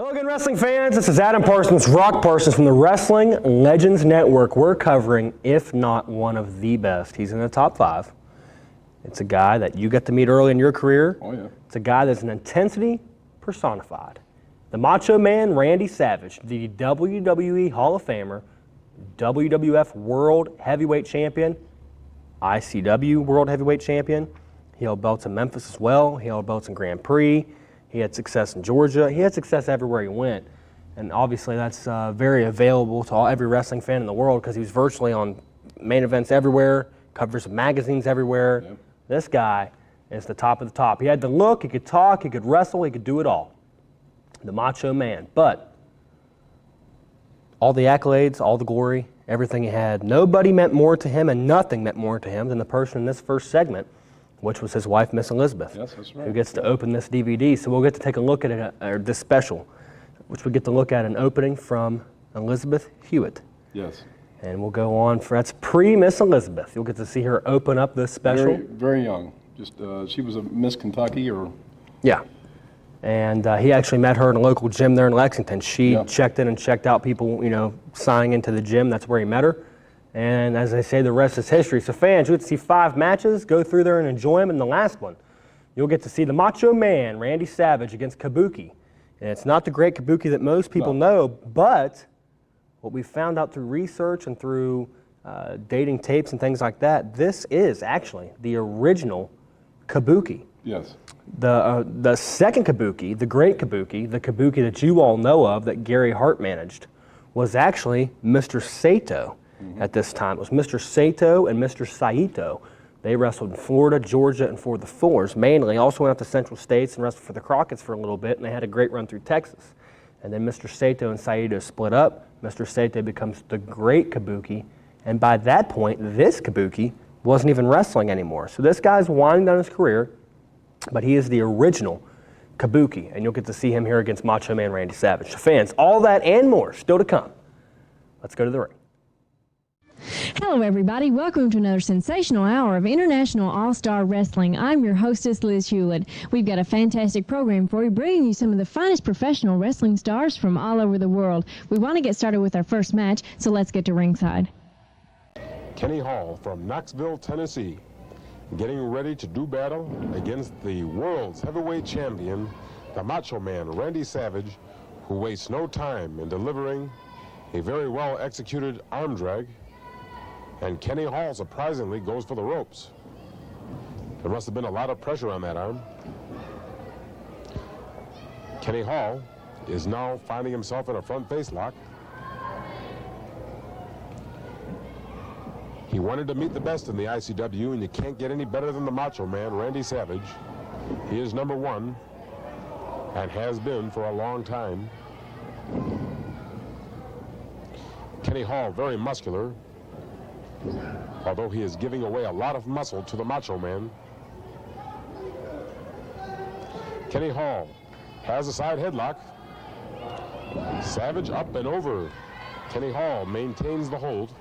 Hello again, wrestling fans. This is Adam Parsons, Rock Parsons from the Wrestling Legends Network. We're covering, if not one of the best. He's in the top 5. It's a guy that you got to meet early in your career. Oh, yeah. It's a guy that's an intensity personified. The Macho Man, Randy Savage, the WWE Hall of Famer, WWF World Heavyweight Champion, ICW World Heavyweight Champion. He held belts in Memphis as well. He held belts in Grand Prix. He had success in Georgia. He had success everywhere he went. And obviously that's very available to every wrestling fan in the world because he was virtually on main events everywhere, covers of magazines everywhere. Yep. This guy is the top of the top. He had the look, he could talk, he could wrestle, he could do it all. The Macho Man. But all the accolades, all the glory, everything he had, nobody meant more to him and nothing meant more to him than the person in this first segment, which was his wife, Miss Elizabeth, yes, that's right. who gets to open this DVD. So we'll get to take a look at it, or this special, which we get to look at an opening from Elizabeth Hewitt. Yes. And we'll go on for, that's pre-Miss Elizabeth. You'll get to see her open up this special. Very, very young. Just she was a Miss Kentucky or... Yeah. And he actually met her in a local gym there in Lexington. She checked in and checked out people, you know, signing into the gym. That's where he met her. And as I say, the rest is history. So fans, you get to see 5 matches, go through there and enjoy them. And the last one, you'll get to see the Macho Man, Randy Savage, against Kabuki. And it's not the great Kabuki that most people know, but what we found out through research and through dating tapes and things like that, this is actually the original Kabuki. Yes. The second Kabuki, the great Kabuki, the Kabuki that you all know of that Gary Hart managed, was actually Mr. Sato. At this time. It was Mr. Sato and Mr. Saito. They wrestled in Florida, Georgia, and for the Fours mainly. Also went out to Central States and wrestled for the Crockett's for a little bit, and they had a great run through Texas. And then Mr. Sato and Saito split up. Mr. Sato becomes the great Kabuki, and by that point, this Kabuki wasn't even wrestling anymore. So this guy's winding down his career, but he is the original Kabuki, and you'll get to see him here against Macho Man Randy Savage. So fans, all that and more still to come. Let's go to the ring. Hello everybody, welcome to another sensational hour of International All-Star Wrestling. I'm your hostess, Liz Hewlett. We've got a fantastic program for you, bringing you some of the finest professional wrestling stars from all over the world. We want to get started with our first match, so let's get to ringside. Kenny Hall from Knoxville, Tennessee, getting ready to do battle against the world's heavyweight champion, the Macho Man Randy Savage, who wastes no time in delivering a very well-executed arm drag. And Kenny Hall, surprisingly, goes for the ropes. There must have been a lot of pressure on that arm. Kenny Hall is now finding himself in a front face lock. He wanted to meet the best in the ICW, and you can't get any better than the Macho Man, Randy Savage. He is number 1 and has been for a long time. Kenny Hall, very muscular, although he is giving away a lot of muscle to the Macho Man. Kenny Hall has a side headlock. Savage up and over. Kenny Hall maintains the hold.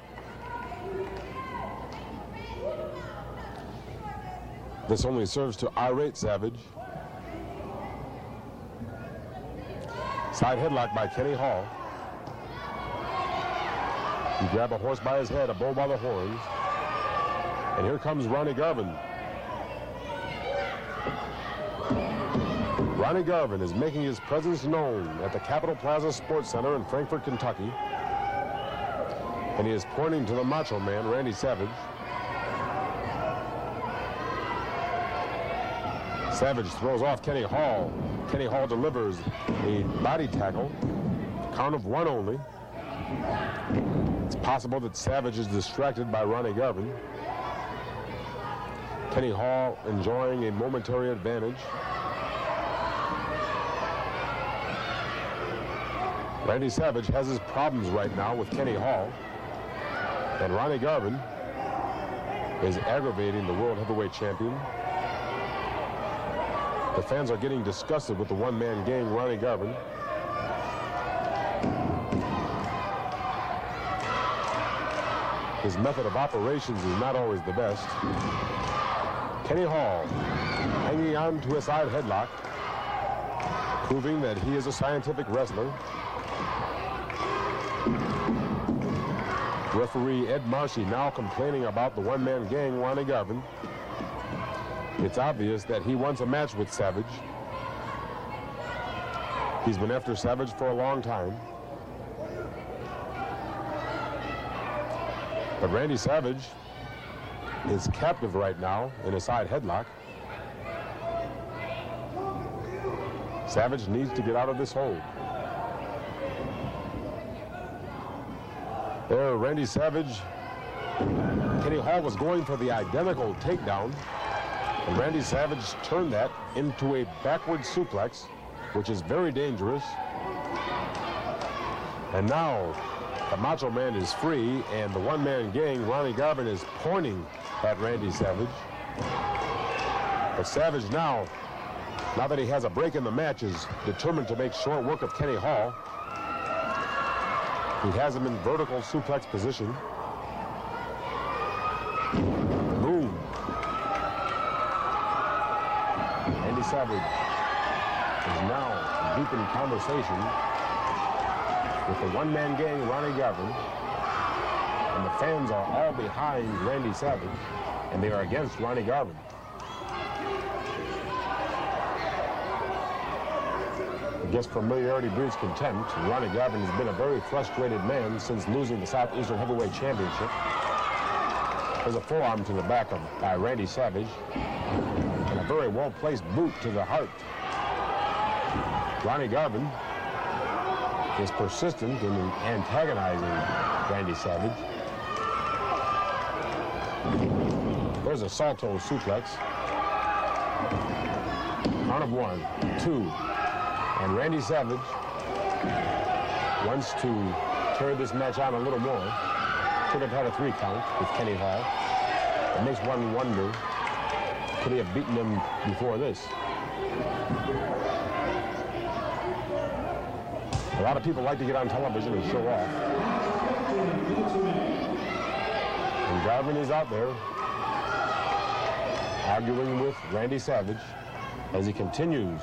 This only serves to irate Savage. Side headlock by Kenny Hall. You grab a horse by his head, a bull by the horns. And here comes Ronnie Garvin. Ronnie Garvin is making his presence known at the Capitol Plaza Sports Center in Frankfort, Kentucky. And he is pointing to the Macho Man, Randy Savage. Savage throws off Kenny Hall. Kenny Hall delivers a body tackle. Count of 1 only. It's possible that Savage is distracted by Ronnie Garvin. Kenny Hall enjoying a momentary advantage. Randy Savage has his problems right now with Kenny Hall. And Ronnie Garvin is aggravating the World Heavyweight Champion. The fans are getting disgusted with the one-man gang, Ronnie Garvin. His method of operations is not always the best. Kenny Hall hanging on to a side headlock. proving that he is a scientific wrestler. Referee Ed Marcy now complaining about the one-man gang, Ronnie Garvin. It's obvious that he wants a match with Savage. He's been after Savage for a long time. But Randy Savage is captive right now in a side headlock. Savage needs to get out of this hold. There, Randy Savage. Kenny Hall was going for the identical takedown, and Randy Savage turned that into a backward suplex, which is very dangerous. And now the Macho Man is free, and the one-man gang, Ronnie Garvin, is pointing at Randy Savage. But Savage now that he has a break in the match, is determined to make short work of Kenny Hall. He has him in vertical suplex position. Boom. Randy Savage is now deep in conversation with the one-man gang, Ronnie Garvin. And the fans are all behind Randy Savage, and they are against Ronnie Garvin. I guess familiarity breeds contempt. Ronnie Garvin has been a very frustrated man since losing the Southeastern Heavyweight Championship. There's a forearm to the back by Randy Savage, and a very well-placed boot to the heart. Ronnie Garvin is persistent in antagonizing Randy Savage. There's a salto suplex. Count of 1, 2. And Randy Savage wants to carry this match on a little more. Could have had a 3 count with Kenny Hall. It makes one wonder, could he have beaten him before this? A lot of people like to get on television and show off. And Garvin is out there arguing with Randy Savage as he continues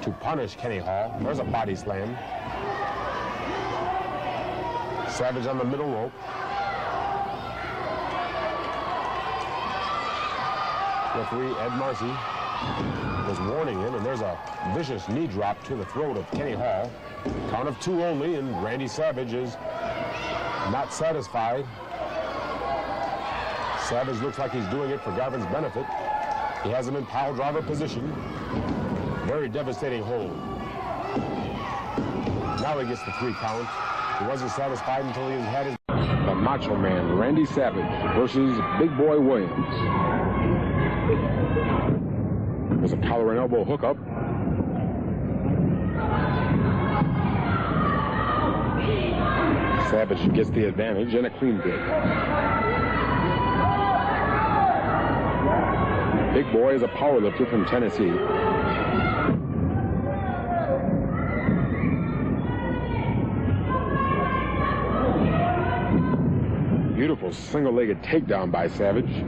to punish Kenny Hall. There's a body slam. Savage on the middle rope. Referee Ed Marcy was warning him, and there's a vicious knee drop to the throat of Kenny Hall. Count of 2 only, and Randy Savage is not satisfied. Savage looks like he's doing it for Garvin's benefit. He has him in pile driver position. Very devastating hold. Now he gets the 3 count. He wasn't satisfied until he had his... The Macho Man, Randy Savage versus Big Boy Williams. There's a collar and elbow hookup. Savage gets the advantage and a clean break. Big Boy is a powerlifter from Tennessee. Beautiful single-legged takedown by Savage.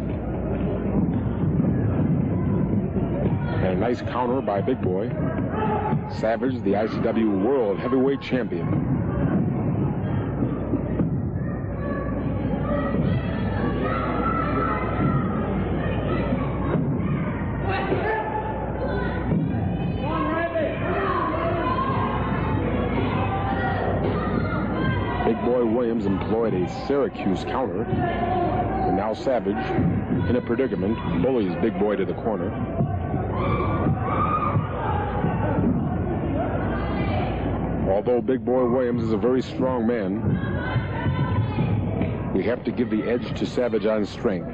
And a nice counter by Big Boy. Savage, the ICW World Heavyweight Champion. Big Boy Williams employed a Syracuse counter, and now Savage, in a predicament, bullies Big Boy to the corner. Although Big Boy Williams is a very strong man, we have to give the edge to Savage on strength.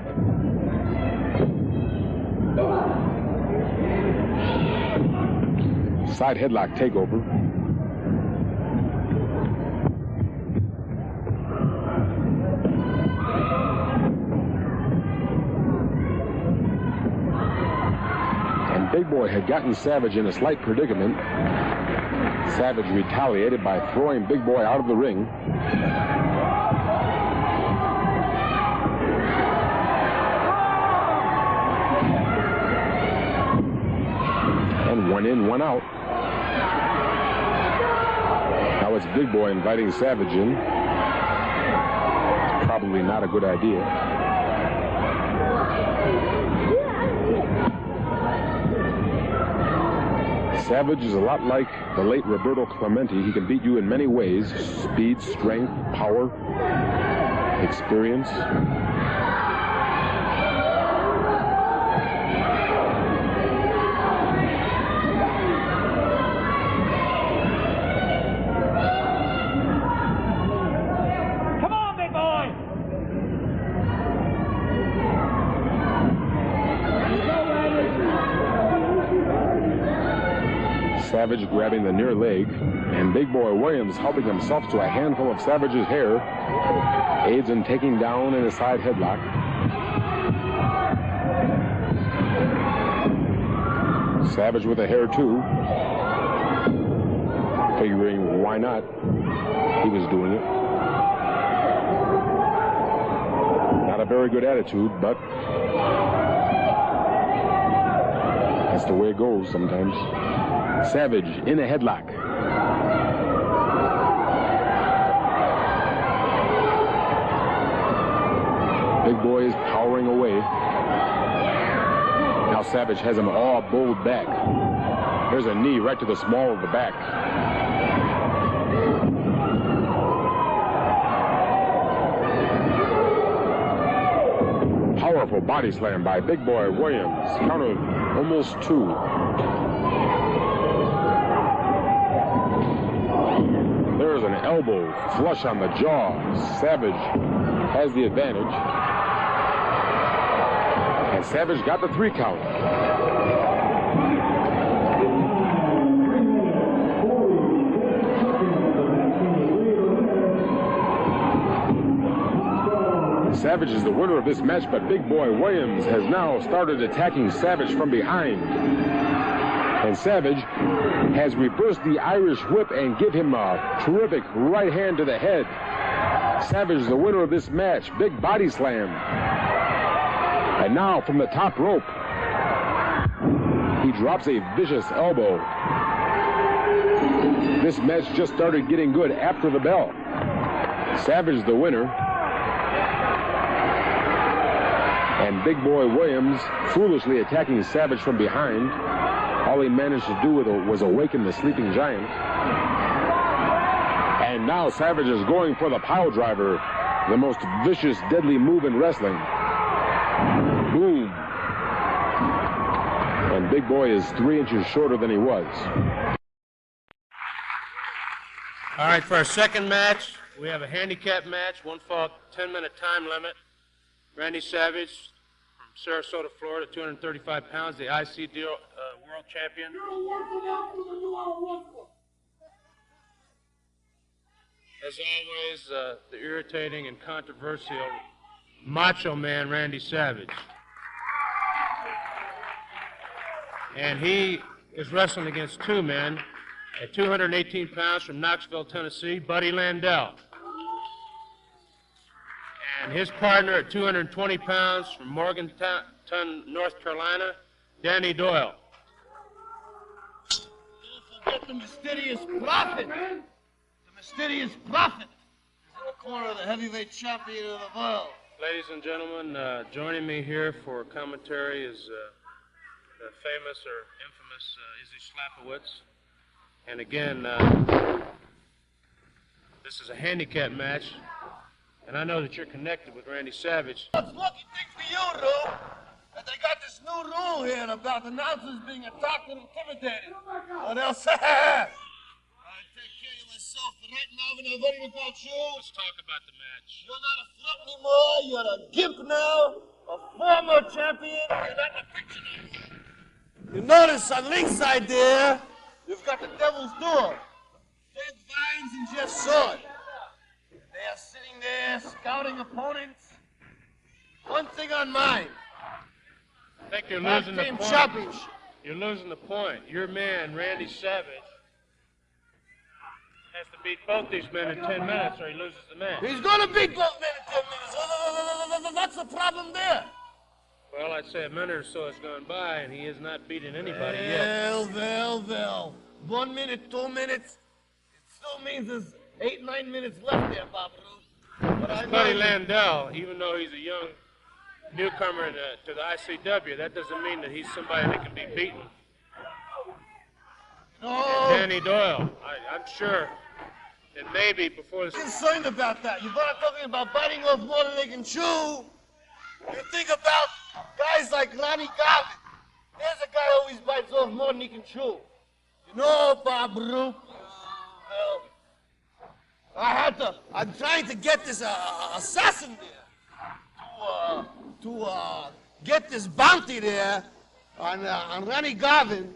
Side headlock takeover. Big Boy had gotten Savage in a slight predicament. Savage retaliated by throwing Big Boy out of the ring. And one in, one out. Now it's Big Boy inviting Savage in. Probably not a good idea. Savage is a lot like the late Roberto Clemente. He can beat you in many ways: speed, strength, power, experience. Savage grabbing the near leg, and Big Boy Williams helping himself to a handful of Savage's hair, aids in taking down in a side headlock. Savage with the hair too, figuring why not, he was doing it. Not a very good attitude, but that's the way it goes sometimes. Savage in a headlock. Big Boy is powering away. Now Savage has him all bowled back. There's a knee right to the small of the back. Powerful body slam by Big Boy Williams. Counted almost 2. There's an elbow flush on the jaw. Savage has the advantage. And Savage got the 3 count. Savage is the winner of this match, but Big Boy Williams has now started attacking Savage from behind. And Savage has reversed the Irish whip and give him a terrific right hand to the head. Savage is the winner of this match. Big body slam. And now from the top rope, he drops a vicious elbow. This match just started getting good after the bell. Savage is the winner. And Big Boy Williams foolishly attacking Savage from behind. All he managed to do was awaken the sleeping giant. And now Savage is going for the pile driver, the most vicious, deadly move in wrestling. Boom. And Big Boy is 3 inches shorter than he was. All right, for our second match, we have a handicap match, 1 fall, 10-minute time limit. Randy Savage from Sarasota, Florida, 235 pounds, the ICW World Champion. As always, the irritating and controversial Macho Man Randy Savage. And he is wrestling against 2 men at 218 pounds from Knoxville, Tennessee, Buddy Landell. And his partner at 220 pounds from Morgantown, North Carolina, Danny Doyle. Don't forget the mysterious prophet. The mysterious prophet is in the corner of the heavyweight champion of the world. Ladies and gentlemen, joining me here for commentary is the famous or infamous Izzy Slapowitz. And again, this is a handicap match. And I know that you're connected with Randy Savage. It's a lucky thing for you, Lou, that they got this new rule here about announcers being attacked and intimidated. Or they'll say, I take care of myself, but right now when I'm worried about you, Let's talk about the match. you're not a threat anymore, you're a gimp now, a former champion, you're not in the picture no more. You notice on ringside there, you've got the Devil's Door, dead vines and just sword. They are sitting there scouting opponents. One thing on mine. I think you're losing the Team point. championship. You're losing the point. Your man, Randy Savage, has to beat both these men in 10 minutes or he loses the match. He's going to beat both men in 10 minutes. That's the problem there. Well, I'd say a minute or so has gone by and he has not beaten anybody yet. Well. 1 minute, 2 minutes. It still means there's 8, 9 minutes left there, Bob Roode. But I Buddy know Landell, even though he's a young newcomer to the ICW, that doesn't mean that he's somebody that can be beaten. no. And Danny Doyle, I'm sure that maybe before this... Concerned about that. You start talking about biting off more than they can chew. You think about guys like Ronnie Garvin. There's a guy who always bites off more than he can chew. You know, Bob Roode. I'm trying to get this assassin there to get this bounty there on Ronnie Garvin.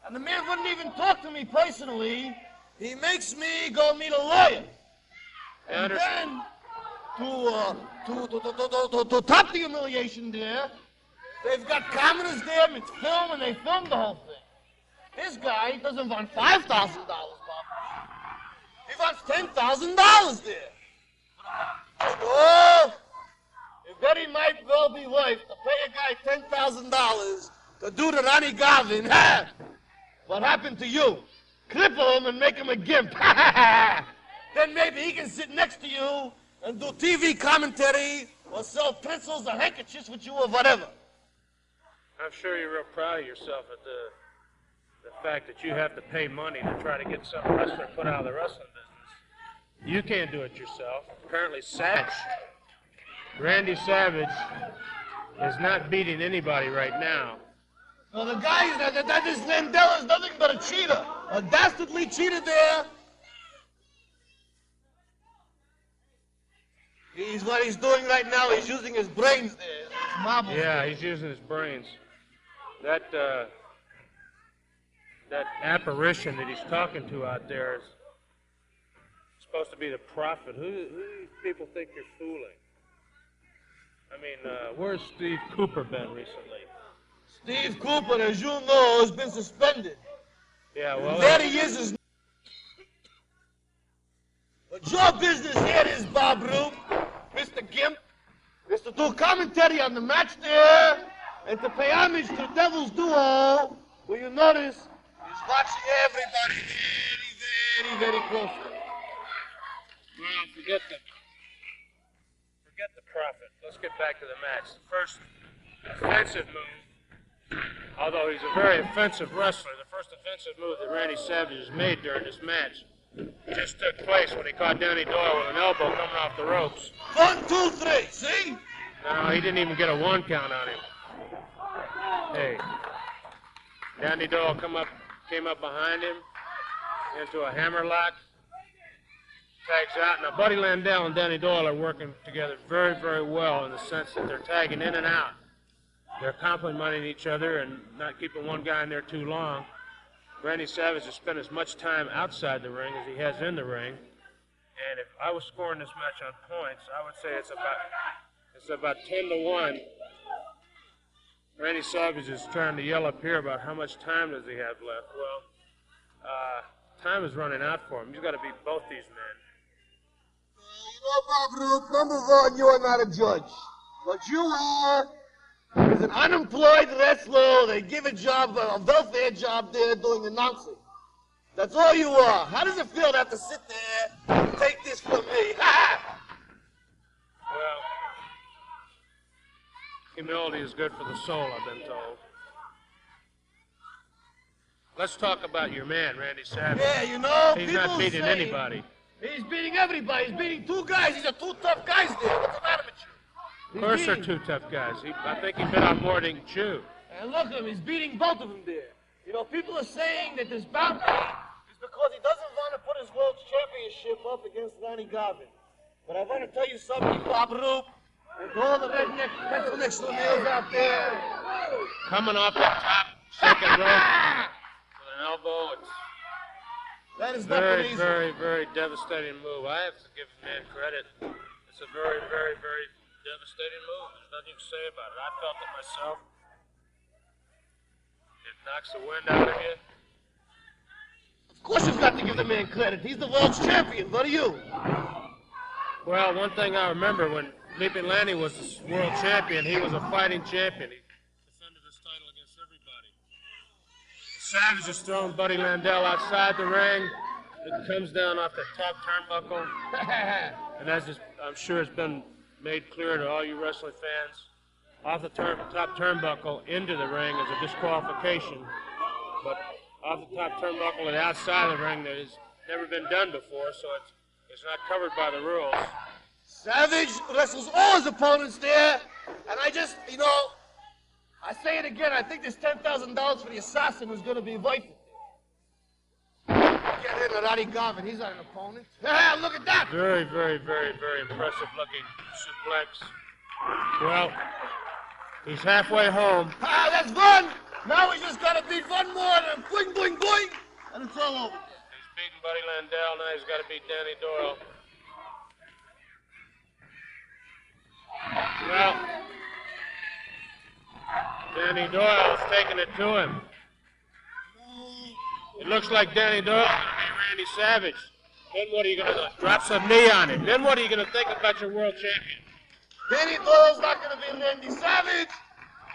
And the man wouldn't even talk to me personally. He makes me go meet a lawyer. And then, to top the humiliation there, they've got cameras there, it's film, and they filmed the whole thing. This guy doesn't want $5,000, Bob. He wants $10,000 there. Oh, if Betty might well be worth to pay a guy $10,000 to do the Ronnie Garvin, what happened to you? Cripple him and make him a gimp. Then maybe he can sit next to you and do TV commentary or sell pencils or handkerchiefs with you or whatever. I'm sure you're real proud of yourself at the fact that you have to pay money to try to get some wrestler put out of the wrestling business. You can't do it yourself. Apparently Randy Savage is not beating anybody right now. Well, the guy, this Landell is nothing but a cheater. A dastardly cheater there. What he's doing right now, he's using his brains there. His marbles. Yeah, he's using his brains. That apparition that he's talking to out there is supposed to be the prophet. Who do these people think you're fooling? I mean, where's Steve Cooper been recently? Steve Cooper, as you know, has been suspended. Yeah, well... There he is. But your business here is, Bob Roode, Mr. Gimp, is to do commentary on the match there and to pay homage to the Devil's Duo, who you notice is watching everybody very, very, very closely. Well, forget the prophet. Let's get back to the match. The first offensive move, although he's a very offensive wrestler, the first offensive move that Randy Savage has made during this match just took place when he caught Danny Doyle with an elbow coming off the ropes. 1, 2, 3, see? No, he didn't even get a 1 count on him. Hey, Danny Doyle came up behind him into a hammerlock. Tags out. Now, Buddy Landell and Danny Doyle are working together very, very well in the sense that they're tagging in and out. They're complimenting each other and not keeping one guy in there too long. Randy Savage has spent as much time outside the ring as he has in the ring. And if I was scoring this match on points, I would say it's about 10-1. Randy Savage is trying to yell up here about how much time does he have left. Well, time is running out for him. He's got to beat both these men. You know, Bob Roode, number one, you are not a judge. What you are is an unemployed wrestler. They give a job, a welfare job there doing announcing. That's all you are. How does it feel to have to sit there and take this from me? Well, humility is good for the soul, I've been told. Let's talk about your man, Randy Savage. Yeah, you know, he's not beating anybody. He's beating everybody. He's beating 2 guys. These are 2 tough guys there. What's the matter with you? Of course they're 2 tough guys. I think he bit on more than he can chew. And look at him. He's beating both of them there. You know, people are saying that this bout is because he doesn't want to put his world championship up against Ronnie Garvin. But I want to tell you something, Bob Roode, and to all the redneck pencil next to the nails out there. Coming off the top, second rope with an elbow. That is not very, easy. very, very devastating move. I have to give the man credit. It's a very, very, very devastating move. There's nothing to say about it. I felt it myself. It knocks the wind out of you. Of course you've got to give the man credit. He's the world's champion. What are you? Well, one thing I remember when Leaping Lanny was the world champion, he was a fighting champion. He defended his title against everybody. Savage is throwing Buddy Landell outside the ring. It comes down off the top turnbuckle. And as I'm sure it's been made clear to all you wrestling fans, off the top turnbuckle into the ring is a disqualification. But off the top turnbuckle and outside of the ring, that has never been done before, so it's not covered by the rules. Savage wrestles all his opponents there, and I just, I say it again, I think this $10,000 for the assassin was going to be worth it. Get in, Ronnie Garvin, he's not an opponent. Yeah, look at that! Very, very, very, very impressive looking suplex. Well, he's halfway home. Ah, that's one! Now we just got to beat one more, and boing, boing, boing, and it's all over. He's beaten Buddy Landell, now he's got to beat Danny Doyle. Well, Danny Doyle's taking it to him. It looks like Danny Doyle's going to be Randy Savage. Then what are you going to do? Drop some knee on him. Then what are you going to think about your world champion? Danny Doyle's not going to be Randy Savage.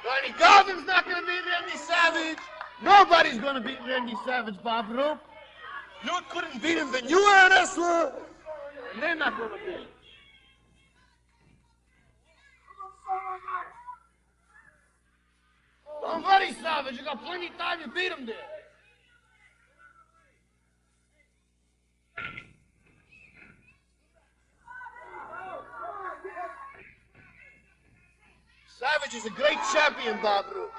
Ronnie Garvin's not going to be Randy Savage. Nobody's going to beat Randy Savage, Bob Roop. You couldn't beat him when you were a wrestler, and they're not going to beat him. Don't worry, Savage. You got plenty of time to beat him there. Savage is a great champion, Bob Roop.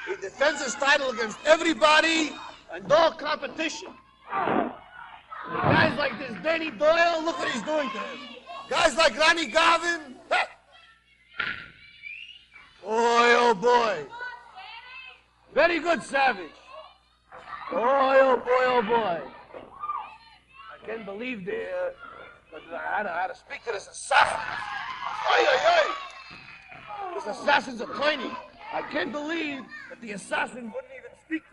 He defends his title against everybody and all competition. Guys like this Danny Doyle, look what he's doing to him. Guys like Ronnie Garvin, boy, oh boy. Very good, Savage. Boy, oh boy, oh boy. I can't believe but I had to speak to this assassin. Ay, ay, ay. This assassin's a tiny. I can't believe that the assassin wouldn't even speak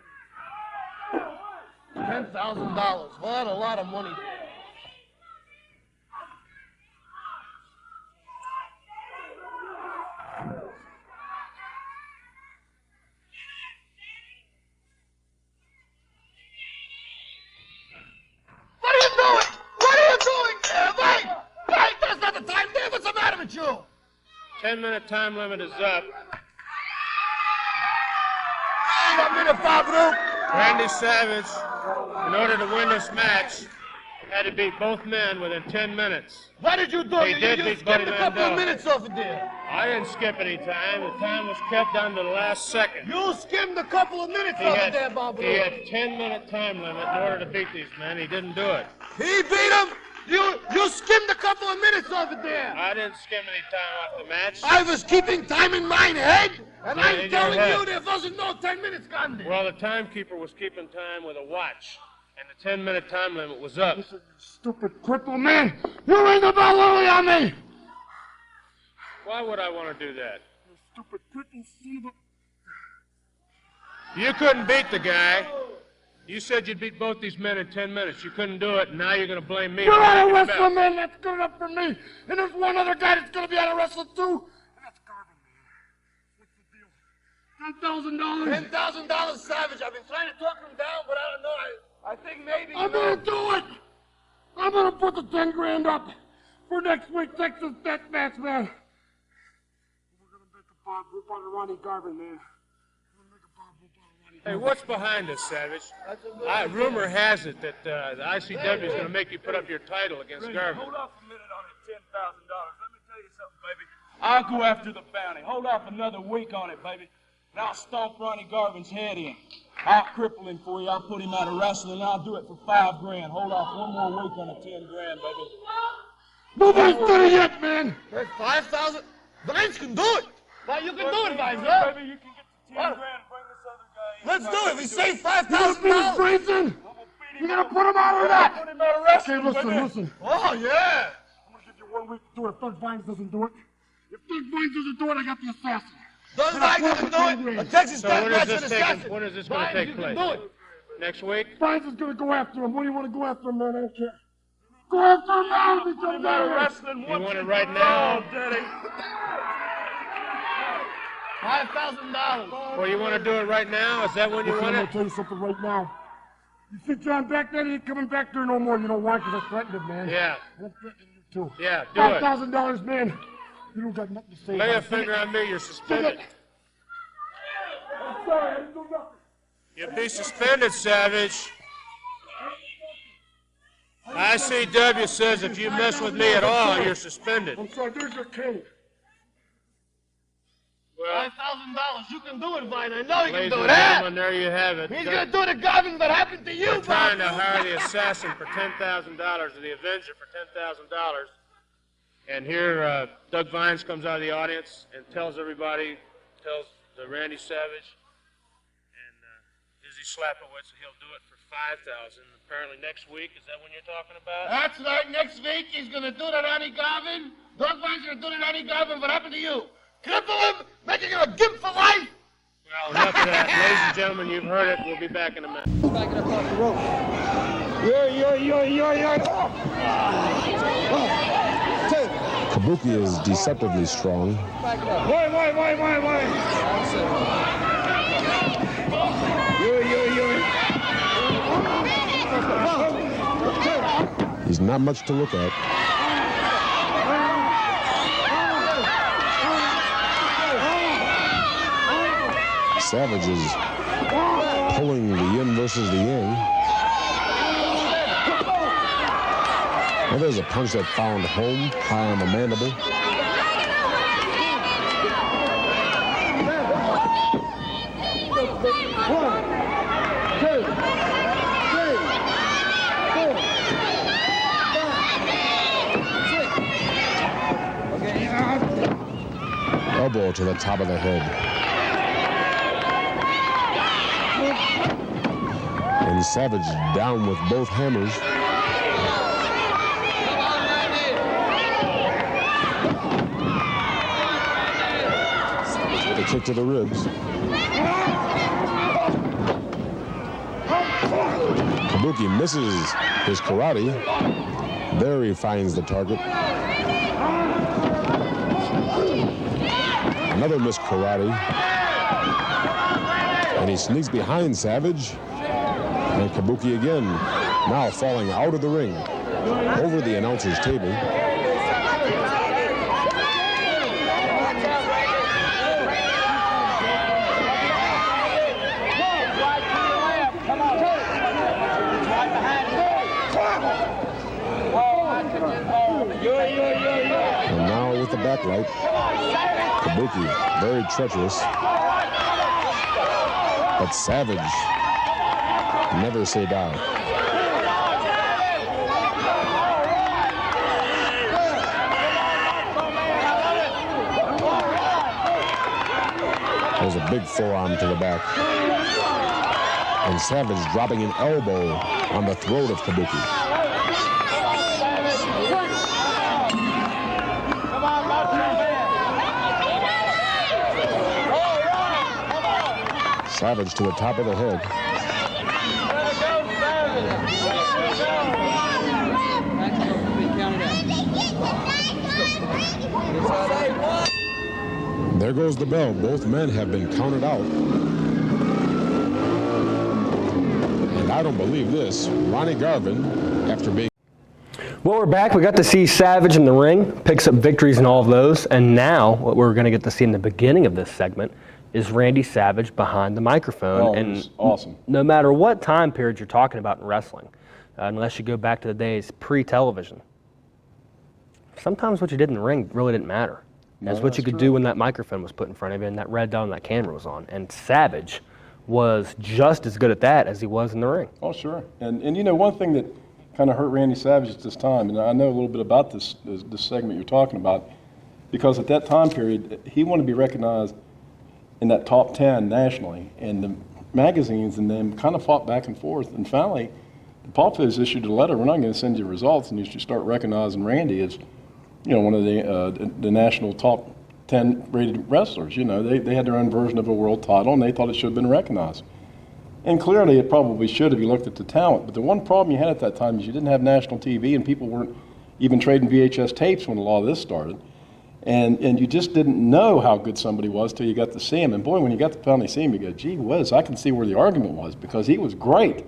to me. $10,000. What a lot of money. What are you doing? What are you doing there? Wait! Wait! That's not the time, Dave. What's the matter with you? 10-minute time limit is up. Wait a minute, Bob Roop. Randy Savage, in order to win this match, had to beat both men within 10 minutes. What did you do? He You did beat Buddy skipped a couple of Landell. minutes over there. I didn't skip any time. The time was kept down to the last second. You skimmed a couple of minutes over there, Bob He Roop. had 10-minute time limit in order to beat these men. He didn't do it. He beat him. You skimmed a couple of minutes over there. I didn't skim any time off the match. I was keeping time in my head, and Yeah, I'm in telling your head. you there wasn't no 10 minutes gone there. Well, the timekeeper was keeping time with a watch, and the 10-minute time limit was up. Listen, you stupid cripple man. You ring the bell early on me. Why would I want to do that? You stupid cripple son of a... You couldn't beat the guy. You said you'd beat both these men in 10 minutes. You couldn't do it, and now you're going to blame me. You're for out of making it wrestling, better. man. That's good enough for me. And there's one other guy that's going to be out of wrestling, too. And that's Garvin, man. What's the deal? $10,000. $10,000, Savage. I've been trying to talk him down, but I don't know. I think maybe... I'm going to do it. I'm going to put the 10 grand up for next week Texas Death Match, man. We're going to make a Bob Roop on Ronnie Garvin, man. Hey, what's behind this, Savage? Rumor has it that the ICW is going to make you put up your title against Garvin. Hold off a minute on it, $10,000. Let me tell you something, baby. I'll go after the bounty. Hold off another week on it, baby. And I'll stomp Ronnie Garvin's head in. I'll cripple him for you. I'll put him out of wrestling, and I'll do it for $5 grand. Hold off one more week on the 10 grand, baby. Nobody's done it yet, man. That's 5,000. Vines can do it. Well, you can do it, Vines, huh? Baby, you can get the 10 grand and bring this other guy in. Let's do it. We save $5,000. You're going to put him out or not? Put him out of wrestling, Okay, listen. Oh, yeah. I'm going to give you 1 week to do it if Doug Vines doesn't do it. If Doug Vines doesn't do it, I got the assassin. Doug Vines doesn't do it. A Texas So Death when Match is with this assassin. when is this going to Vines, take you can place? do it. Next week? Vines is going to go after him. What do you want to go after him, man? I don't care. Go after him now. Put him out of wrestling. You want it right now? Daddy. $5,000. Well, you want to do it right now? Is that when you want I'm it? gonna tell you something right now. You see John back there? He ain't coming back there no more. You know why? Because I threatened him, man. Yeah. And I'm threatening you too. Yeah, do it. $5,000, man. You don't got nothing to say. Lay a about it. finger on me, you're suspended. I'm sorry, I didn't do nothing. You'll be suspended, Savage. ICW says if you mess with me at all, you're suspended. I'm sorry, there's your cane. Well, $5,000. You can do it, Vine. I know you can ladies do and that. gentlemen, there you have it. He's going to do the Garvin that happened to you, We're trying to Vine. hire the assassin for $10,000 or the Avenger for $10,000. And here, Doug Vines comes out of the audience and tells everybody, tells the Randy Savage and Izzy Slapowitz that he'll do it for $5,000. Apparently next week, is that when you're talking about? That's right. Next week, he's going to do the Ronnie Garvin. Doug Vine's going to do the Ronnie Garvin. What happened to you? Cripple him, making him a gimp for life. Well, enough of that. Ladies and gentlemen, you've heard it. We'll be back in a minute. Back it up off the rope. Kabuki is deceptively strong. Why? He's not much to look at. Savage is pulling the yin versus the yang. And there's a punch that found home high on the mandible. Elbow to the top of the head. And Savage down with both hammers. The kick to the ribs. Kabuki misses his karate. There he finds the target. Another missed karate. And he sneaks behind Savage. And Kabuki again, now falling out of the ring, over the announcer's table. And now with the backlight, Kabuki, very treacherous. But Savage, never say die. There's a big forearm to the back. And Savage dropping an elbow on the throat of Kabuki. Savage to the top of the head. There goes the bell. Both men have been counted out. And I don't believe this. Ronnie Garvin, after being... Well, we're back. We got to see Savage in the ring, picks up victories in all of those. And now, what we're going to get to see in the beginning of this segment is Randy Savage behind the microphone. Oh, and it's awesome. No matter what time period you're talking about in wrestling, unless you go back to the days pre-television, sometimes what you did in the ring really didn't matter. As what you could do when that microphone was put in front of you and that red dot on that camera was on. And Savage was just as good at that as he was in the ring. Oh, sure. And you know, one thing that kind of hurt Randy Savage at this time, and I know a little bit about this segment you're talking about, because at that time period, he wanted to be recognized in that top 10 nationally, and the magazines and them kind of fought back and forth, and finally the Pop-Fizz issued a letter, we're not going to send you results, and you should start recognizing Randy as, you know, one of the national top 10 rated wrestlers. You know, they had their own version of a world title, and they thought it should have been recognized. And clearly it probably should if you looked at the talent, but the one problem you had at that time is you didn't have national TV, and people weren't even trading VHS tapes when a lot of this started. And you just didn't know how good somebody was till you got to see him. And boy, when you got to finally see him, you go, gee whiz, I can see where the argument was, because he was great.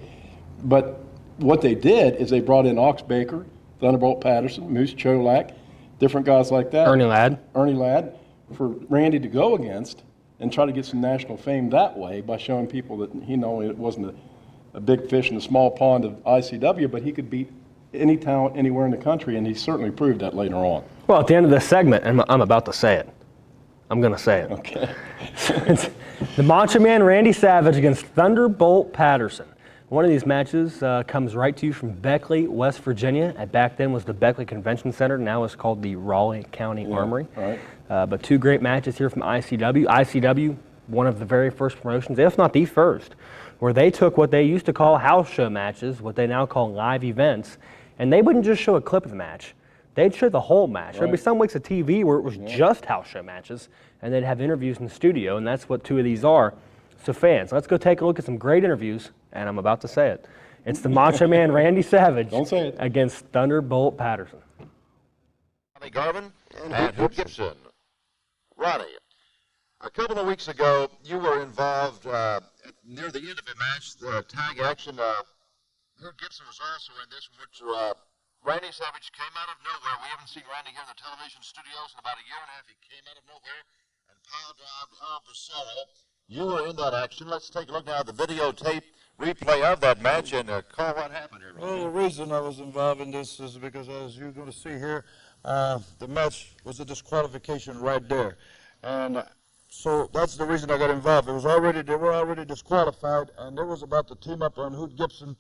But what they did is they brought in Ox Baker, Thunderbolt Patterson, Moose Cholak, different guys like that. Ernie Ladd, for Randy to go against and try to get some national fame that way by showing people that he not only wasn't a big fish in a small pond of ICW, but he could beat any talent anywhere in the country, and he certainly proved that later on. Well, at the end of this segment, and I'm about to say it. I'm going to say it. Okay. The Macho Man Randy Savage against Thunderbolt Patterson. One of these matches comes right to you from Beckley, West Virginia. Back then was the Beckley Convention Center. Now it's called the Raleigh County Armory. Right. But two great matches here from ICW. ICW, one of the very first promotions, if not the first, where they took what they used to call house show matches, what they now call live events, and they wouldn't just show a clip of the match. They'd show the whole match. There'd be some weeks of TV where it was just house show matches, and they'd have interviews in the studio, and that's what two of these are. So fans, let's go take a look at some great interviews, and I'm about to say it. It's the Macho Man Randy Savage against Thunderbolt Patterson. Ronnie Garvin and Hoot Gibson. Ronnie, a couple of weeks ago, you were involved near the end of a match, the tag action. Hoot Gibson was also in this, which Randy Savage came out of nowhere. We haven't seen Randy here in the television studios in about a year and a half. He came out of nowhere and pile-drived El Bracero. You were in that action. Let's take a look now at the videotape replay of that match and call what happened here. Well, the reason I was involved in this is because, as you're going to see here, the match was a disqualification right there. And so that's the reason I got involved. They were already disqualified, and they was about to team up on Hoot Gibson.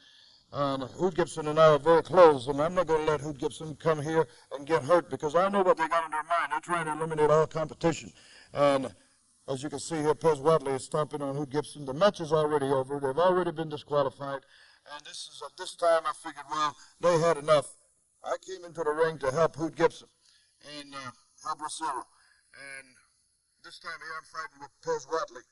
Hoot Gibson and I are very close, and I'm not going to let Hoot Gibson come here and get hurt, because I know what they got in their mind. They're trying to eliminate all competition. And as you can see here, Pez Watley is stomping on Hoot Gibson. The match is already over. They've already been disqualified. And this is at this time I figured, well, they had enough. I came into the ring to help Hoot Gibson and help Bracero. And this time here I'm fighting with Pez Watley.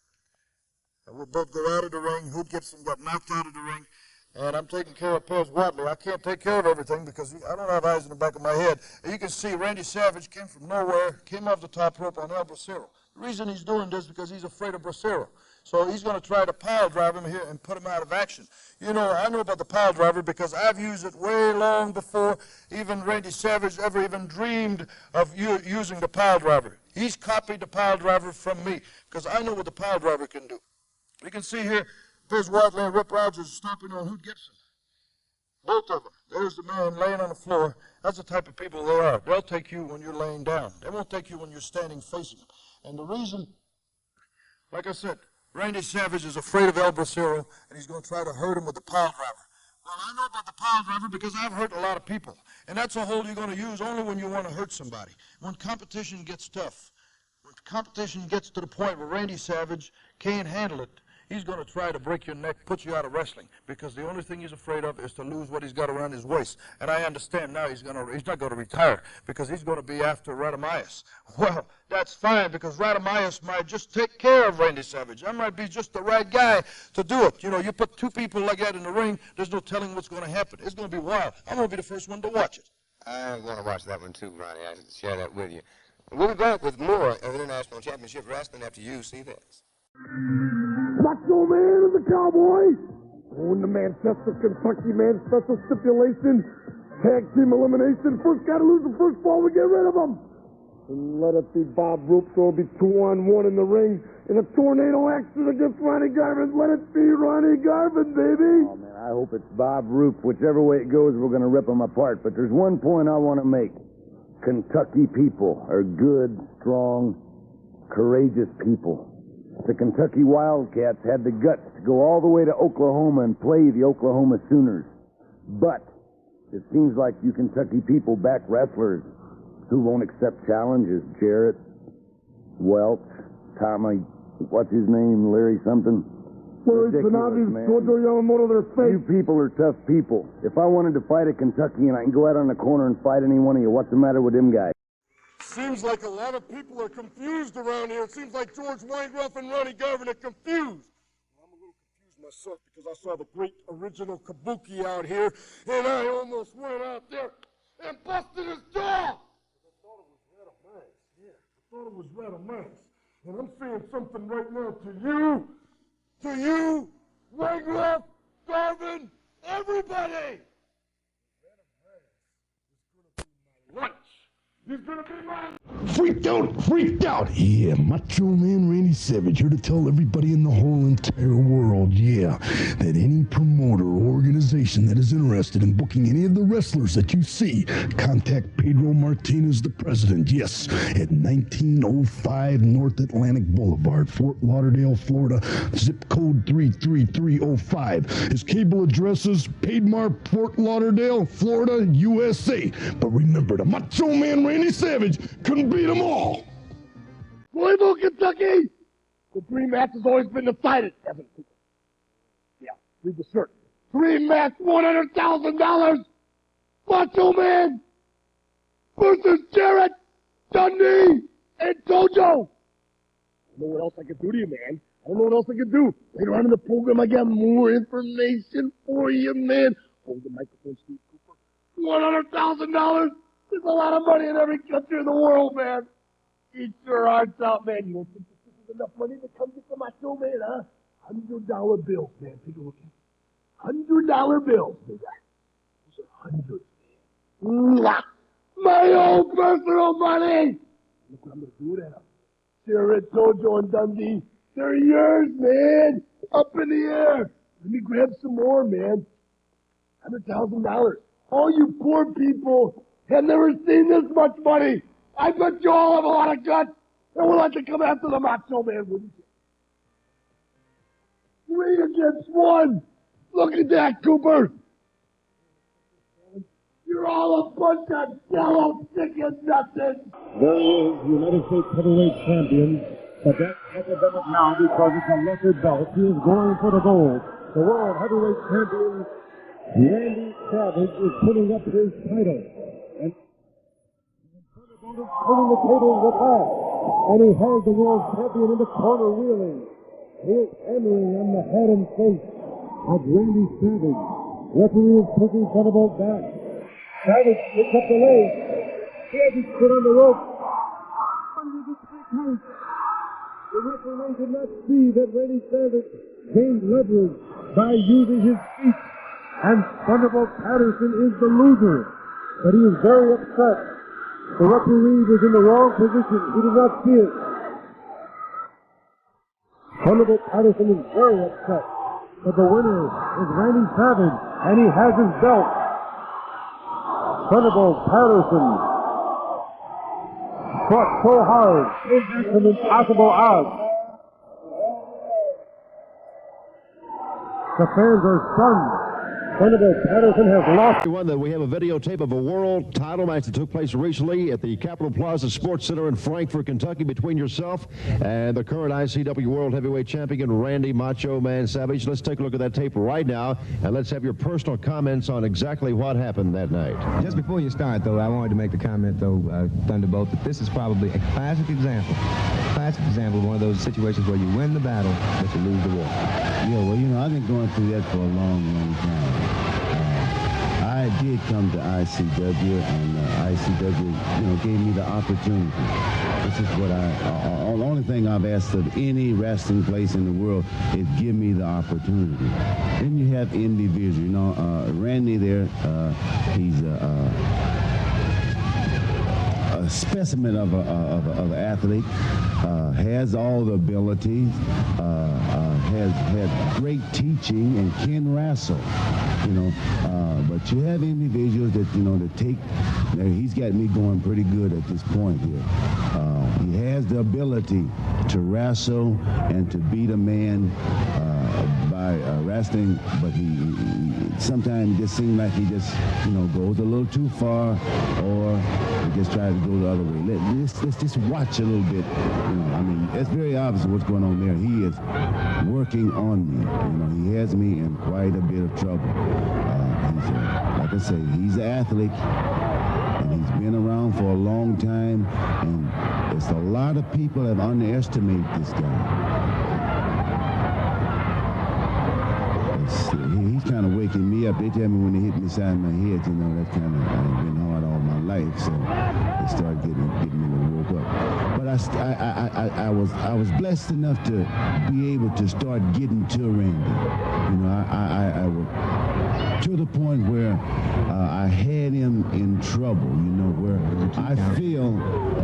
And we'll both go out of the ring. Hoot Gibson got knocked out of the ring. And I'm taking care of Pez Watley. I can't take care of everything because I don't have eyes in the back of my head. And you can see Randy Savage came from nowhere, came off the top rope on El Bracero. The reason he's doing this is because he's afraid of Bracero. So he's going to try to pile drive him here and put him out of action. You know, I know about the pile driver because I've used it way long before even Randy Savage ever even dreamed of using the pile driver. He's copied the pile driver from me because I know what the pile driver can do. You can see here, Pez Watley and Rip Rogers stomping on Hoot Gibson. Both of them. There's the man laying on the floor. That's the type of people they are. They'll take you when you're laying down. They won't take you when you're standing facing them. And the reason, like I said, Randy Savage is afraid of El Bracero, and he's going to try to hurt him with the pile driver. Well, I know about the pile driver because I've hurt a lot of people. And that's a hold you're going to use only when you want to hurt somebody. When competition gets tough, when competition gets to the point where Randy Savage can't handle it, he's going to try to break your neck, put you out of wrestling, because the only thing he's afraid of is to lose what he's got around his waist. And I understand now he's not going to retire because he's going to be after Radamias. Well, that's fine because Radamias might just take care of Randy Savage. I might be just the right guy to do it. You know, you put two people like that in the ring, there's no telling what's going to happen. It's going to be wild. I'm going to be the first one to watch it. I'm going to watch that one too, Ronnie. I share that with you. We'll be back with more of International Championship Wrestling after you see this. Macho Man and the Cowboy. Oh, in the Manchester, Kentucky man special stipulation. Tag team elimination. First guy to lose the first fall, we get rid of him. And let it be Bob Roop, so it'll be 2-on-1 in the ring. In a tornado action against Ronnie Garvin. Let it be Ronnie Garvin, baby. Oh, man, I hope it's Bob Roop. Whichever way it goes, we're going to rip them apart. But there's one point I want to make. Kentucky people are good, strong, courageous people. The Kentucky Wildcats had the guts to go all the way to Oklahoma and play the Oklahoma Sooners. But it seems like you Kentucky people back wrestlers who won't accept challenges. Jarrett, Welch, Tommy, what's his name, Larry something? Larry Zanabi, Jojo Yamamoto, their face. You people are tough people. If I wanted to fight a Kentucky and I can go out on the corner and fight any one of you, what's the matter with them guys? Seems like a lot of people are confused around here. It seems like George Weinruff and Ronnie Garvin are confused. I'm a little confused myself because I saw the great original Kabuki out here, and I almost went out there and busted his jaw. I thought it was head of mine. Yeah. thought it was rather nice. And I'm saying something right now to you, Wagner, Garvin, everybody. Lunch. He's gonna be my freaked out. Yeah, Macho Man Randy Savage here to tell everybody in the whole entire world, that any promoter or organization that is interested in booking any of the wrestlers that you see, contact Pedro Martinez, the president, yes, at 1905 North Atlantic Boulevard, Fort Lauderdale, Florida, zip code 33305. His cable address is Piedmont, Fort Lauderdale, Florida, USA. But remember, the Macho Man Randy Savage couldn't beat them all. Louisville, Kentucky. The dream match has always been decided, Evan. Yeah, read the shirt. Dream match, $100,000. Macho Man versus Jarrett, Dundee, and Tojo. I don't know what else I can do to you, man. I don't know what else I can do. Later on in the program, I got more information for you, man. Hold the microphone, Steve Cooper. $100,000. There's a lot of money in every country in the world, man. Eat your hearts out, man. You don't think this is enough money to come get the Macho Man, huh? $100 bills, man. Take a look at it. $100 bills, man. Those are hundreds, man. My own personal money. Look what I'm going to do with that. Jarrett, Tojo, and Dundee. They're yours, man. Up in the air. Let me grab some more, man. $100,000. All you poor people have never seen this much money. I bet you all have a lot of guts and would like to come after the Macho Man, wouldn't you? 3 against 1. Look at that, Cooper. You're all a bunch of yellow chicken nothing. There he is, United States Heavyweight Champion. But that's academic now because it's a lesser belt. He is going for the gold. The World Heavyweight Champion, Randy Savage, is putting up his title. And turning the tables with that. And he has the world champion in the corner wheeling. He is hammering on the head and face of Randy Savage. Referee is taking Thunderbolt back. Savage picks up the leg. Savage put on the rope. The referee did not see that Randy Savage gained leverage by using his feet. And Thunderbolt Patterson is the loser. But he is very upset. The referee was in the wrong position. He did not see it. Thunderbolt Patterson is very upset. But the winner is Randy Savage, and he has his belt. Thunderbolt Patterson fought so hard into some impossible odds. The fans are stunned. Thunderbolt Patterson has lost. We have a videotape of a world title match that took place recently at the Capitol Plaza Sports Center in Frankfort, Kentucky, between yourself and the current ICW World Heavyweight Champion, Randy Macho Man Savage. Let's take a look at that tape right now, and let's have your personal comments on exactly what happened that night. Just before you start, though, I wanted to make the comment, though, Thunderbolt, that this is probably a classic example of one of those situations where you win the battle, but you lose the war. Yeah, well, you know, I've been going through that for a long time. I did come to ICW, and ICW, gave me the opportunity. This is what the only thing I've asked of any wrestling place in the world is give me the opportunity. Then you have individuals, Randy there, he's a specimen of an athlete, has all the abilities, has had great teaching and can wrestle, but you have individuals that, he's got me going pretty good at this point here. He has the ability to wrestle and to beat a man by wrestling, but he sometimes it just seems like he just, goes a little too far, or he just tries to go the other way. Let's just watch a little bit. It's very obvious what's going on there. He is working on me. He has me in quite a bit of trouble. He's like I say, he's an athlete, and he's been around for a long time, and there's a lot of people that underestimate this guy. He's kind of waking me up. They tell me when they hit me side of my head, that's kind of been hard all my life, so they start getting me to woke up. But but I was blessed enough to be able to start getting to Randy. You know, I was to the point where I had him in trouble. You know, where I feel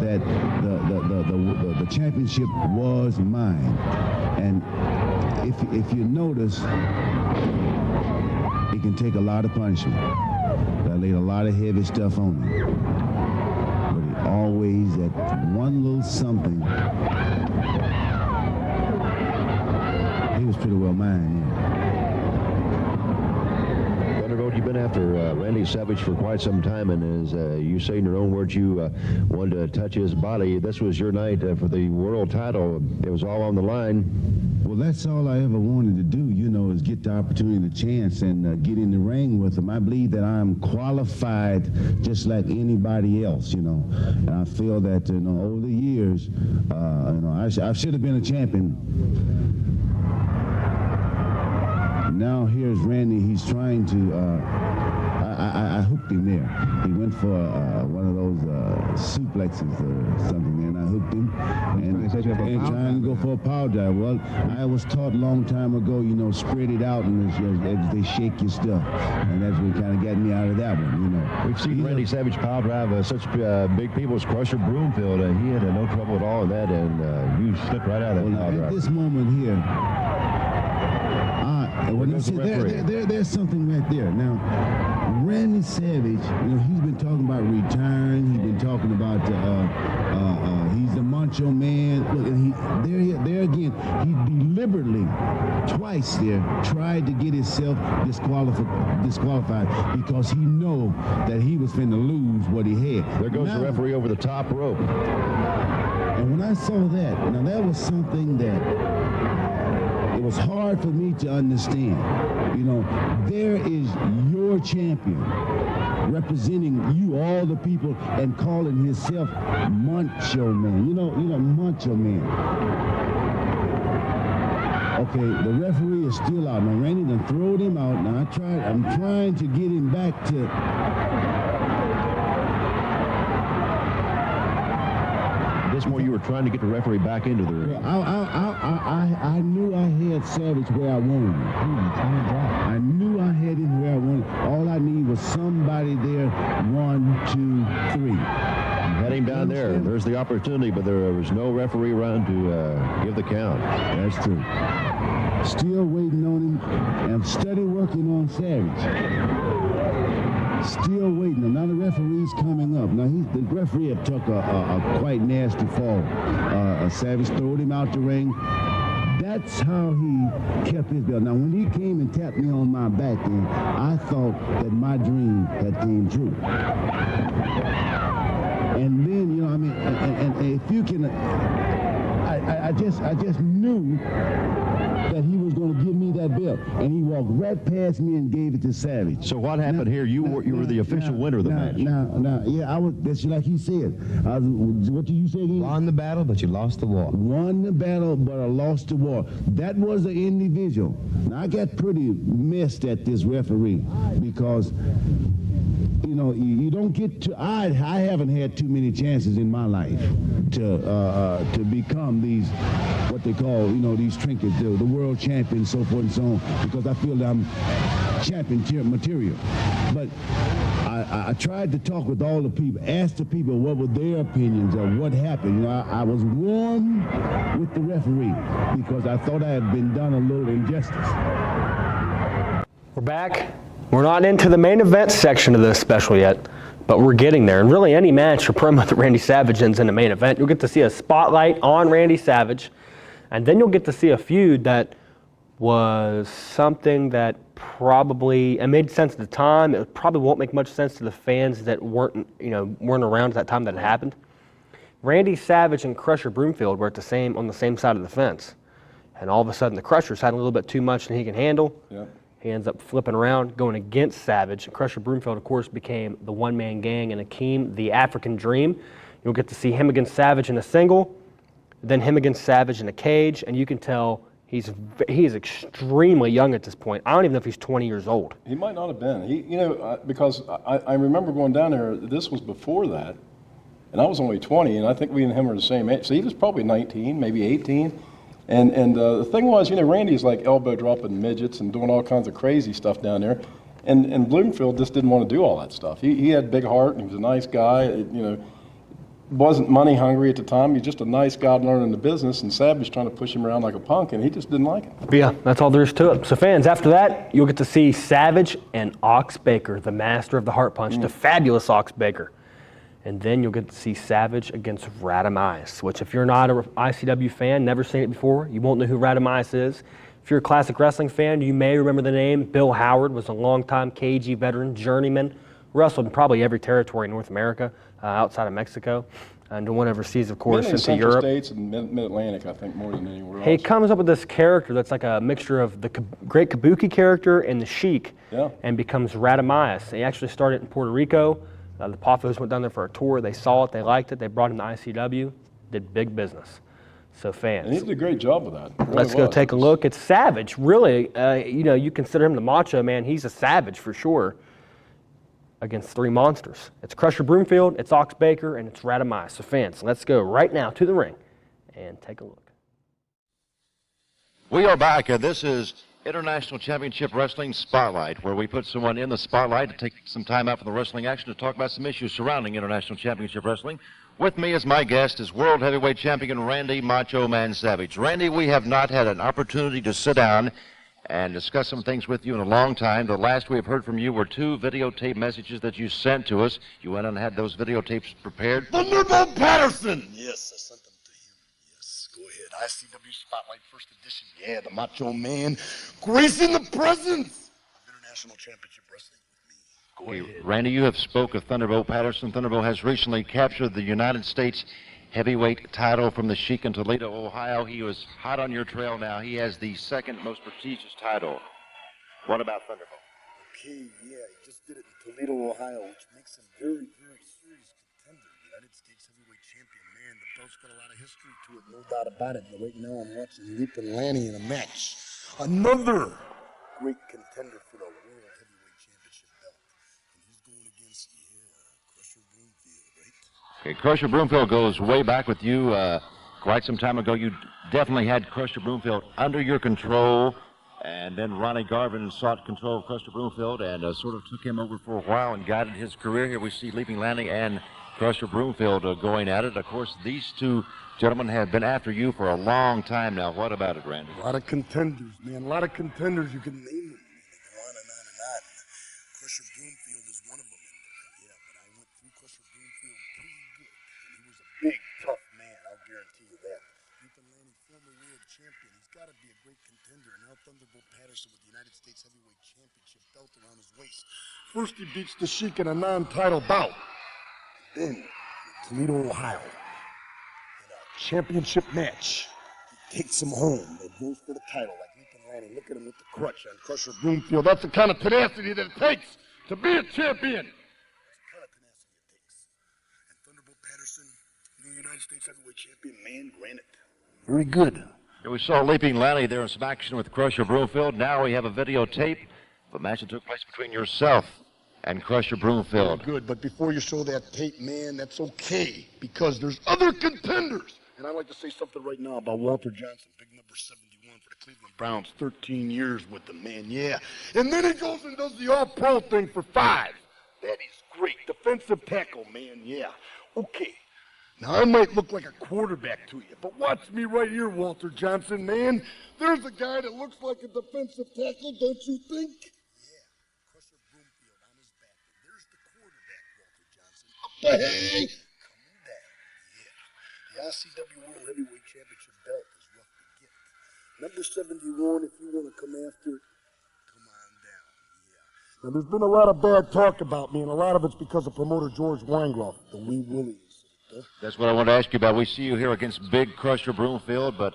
that the championship was mine, and if you notice, it can take a lot of punishment. I laid a lot of heavy stuff on him. Always that one little something. He was pretty well mine, yeah. Thunderbolt, you've been after Randy Savage for quite some time, and as you say in your own words, you wanted to touch his body. This was your night for the world title. It was all on the line. Well, that's all I ever wanted to do, you know, is get the opportunity and the chance and get in the ring with him. I believe that I'm qualified just like anybody else, you know. And I feel that, you know, over the years, you know, I should have been a champion. Now here's Randy. He's trying to, I hooked him there. He went for one of those suplexes or something, and I hooked him. And trying to go for a power drive. Well, I was taught a long time ago, you know, spread it out and they shake your stuff. And that's what kind of got me out of that one, you know. We've seen Randy Savage power drive such big people as Crusher Broomfield. He had no trouble at all with that, and you slipped right out of that power drive. At this moment here, there's something right there. Now, Randy Savage, you know, he's been talking about retiring. He's been talking about he's the macho man. Look, and there again, he deliberately twice there tried to get himself disqualified because he know that he was finna lose what he had. There goes the referee over the top rope. And when I saw that, now that was something that it was hard for me to understand. You know, there is your champion representing you, all the people, and calling himself Macho Man. You know, Macho Man. Okay, the referee is still out. Now, Randy done throwed him out. Now, I'm trying to get him back to... This point, you were trying to get the referee back into the ring. I knew I had Savage where I wanted him. I knew I had him where I wanted him. All I need was somebody there. 1, 2, 3. You had him down there. There's the opportunity, but there was no referee around to give the count. That's true. Still waiting on him. And I'm steady working on Savage. Still waiting. Now the referee's coming up. Now the referee had took a quite nasty fall. Savage throwed him out the ring. That's how he kept his belt. Now when he came and tapped me on my back, then I thought that my dream had came true. And then, you know, I mean, and if you can, I just knew that he was going to give me that belt, and he walked right past me and gave it to Savage. So what happened here? You were the official winner of the match. Yeah, I was. That's like he said. What did you say again? Won the battle, but you lost the war. Won the battle, but I lost the war. That was an individual. Now I got pretty messed at this referee because, you know, you don't get to. I haven't had too many chances in my life to become these, what they call, you know, these trinkets, the world champion, so forth and so on, because I feel that I'm champion material. But I tried to talk with all the people, ask the people what were their opinions of what happened. You know, I was warm with the referee because I thought I had been done a little injustice. We're back. We're not into the main event section of this special yet, but we're getting there. And really, any match or promo that Randy Savage ends in the main event, you'll get to see a spotlight on Randy Savage, and then you'll get to see a feud that was something that probably, it made sense at the time. It probably won't make much sense to the fans that weren't around at that time that it happened. Randy Savage and Crusher Broomfield were on the same side of the fence, and all of a sudden the Crusher's had a little bit too much than he can handle. Yeah. He ends up flipping around, going against Savage. Crusher Broomfield, of course, became the one-man gang, and Akeem, the African Dream. You'll get to see him against Savage in a single, then him against Savage in a cage, and you can tell he is extremely young at this point. I don't even know if he's 20 years old. He might not have been. Because I remember going down there. This was before that, and I was only 20, and I think we and him were the same age. So he was probably 19, maybe 18. And the thing was, Randy's like elbow dropping midgets and doing all kinds of crazy stuff down there. And Bloomfield just didn't want to do all that stuff. He had a big heart, and he was a nice guy. Wasn't money hungry at the time. He was just a nice guy learning the business, and Savage trying to push him around like a punk, and he just didn't like it. Yeah, that's all there is to it. So fans, after that, you'll get to see Savage and Ox Baker, the master of the heart punch, the fabulous Ox Baker. And then you'll get to see Savage against Radamice, which if you're not an ICW fan, never seen it before, you won't know who Radamice is. If you're a classic wrestling fan, you may remember the name. Bill Howard was a longtime KG veteran, journeyman, wrestled in probably every territory in North America, outside of Mexico, and went overseas, of course, Mainly into Central Europe. States and Mid-Atlantic, I think, more than anywhere else. He comes up with this character that's like a mixture of the Great Kabuki character and the Sheik, and becomes Radamice. He actually started in Puerto Rico. The Poffos went down there for a tour. They saw it. They liked it. They brought him to ICW. Did big business. So fans. And he did a great job with that. Really Let's go take a look. It's Savage. Really, you consider him the Macho Man. He's a savage for sure against three monsters. It's Crusher Broomfield, it's Ox Baker, and it's Radamice. So fans, let's go right now to the ring and take a look. We are back, and this is International Championship Wrestling Spotlight, where we put someone in the spotlight to take some time out from the wrestling action to talk about some issues surrounding International Championship Wrestling. With me as my guest is World Heavyweight Champion Randy Macho Man Savage. Randy, we have not had an opportunity to sit down and discuss some things with you in a long time. The last we have heard from you were 2 videotape messages that you sent to us. You went and had those videotapes prepared. Thunderbolt Patterson! Yes, I sent them to him. Yes, go ahead. ICW Spotlight First Edition. Yeah, the Macho Man gracing the presence of International Championship Wrestling with me. Go ahead. Randy, you have spoke of Thunderbolt Patterson. Thunderbolt has recently captured the United States heavyweight title from the Sheik in Toledo, Ohio. He was hot on your trail now. He has the second most prestigious title. What about Thunderbolt? Okay, yeah, he just did it in Toledo, Ohio, which makes him very, very serious contender. United States heavyweight champion. Man, the belt's got a lot of history to it, no doubt about it. But right now I'm watching Leapin' Lanny in a match. Another great contender for the World Heavyweight Championship belt. And he's going against, Crusher Broomfield, right? Okay, Crusher Broomfield goes way back with you. Quite some time ago, you definitely had Crusher Broomfield under your control, and then Ronnie Garvin sought control of Crusher Broomfield and sort of took him over for a while and guided his career. Here we see Leaping Lanny and Crusher Broomfield going at it. Of course, these two gentlemen have been after you for a long time now. What about it, Randy? A lot of contenders, man. A lot of contenders. You can name them. Go on and on and on. Crusher Broomfield is one of them. Yeah, but I went through Crusher Broomfield pretty good. And he was a big, tough man. I'll guarantee you that. Leapin' Lanny, former world champion. He's got to be a great contender. And now Thunderbolt Patterson with the United States Heavyweight Championship belt around his waist. First, he beats the Sheik in a non-title bout. Then, Toledo, Ohio, in a championship match, he takes him home and goes for the title like Leapin' Lanny. Look at him with the crutch on Crusher Broomfield. That's the kind of tenacity that it takes to be a champion. That's the kind of tenacity it takes. And Thunderbolt Patterson, new United States Heavyweight Champion, man, granted. Very good. Here we saw Leaping Lanny there in some action with Crusher Broomfield. Now we have a videotape of a match that took place between yourself and Crusher Broomfield. Very good, but before you show that tape, man, that's okay, because there's other contenders. And I'd like to say something right now about Walter Johnson, big number 71 for the Cleveland Browns, 13 years with them, man, yeah. And then he goes and does the all-pro thing for 5. That is great. Defensive tackle, man, yeah. Okay. Now, I might look like a quarterback to you, but watch me right here, Walter Johnson, man. There's a guy that looks like a defensive tackle, don't you think? Hey, coming down, yeah. The ICW World Heavyweight Championship belt is rough to get. Number 71, if you want to come after it, come on down, yeah. Now, there's been a lot of bad talk about me, and a lot of it's because of promoter George Weingloff, the Wee Willie. That's what I want to ask you about. We see you here against Big Crusher Broomfield, but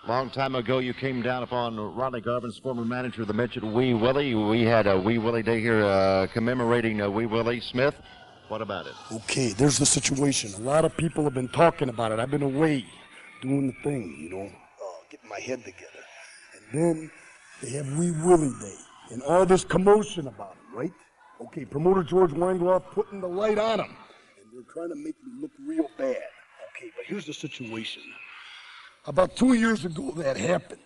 a long time ago you came down upon Ronnie Garvin's former manager, the mentioned Wee Willie. We had a Wee Willie Day here commemorating Wee Willie Smith. What about it? Okay, there's the situation. A lot of people have been talking about it. I've been away doing the thing, getting my head together. And then they have Wee Willie Day and all this commotion about him, right? Okay, promoter George Weingloff putting the light on him. And They're trying to make me look real bad. Okay, but here's the situation. About 2 years ago that happened.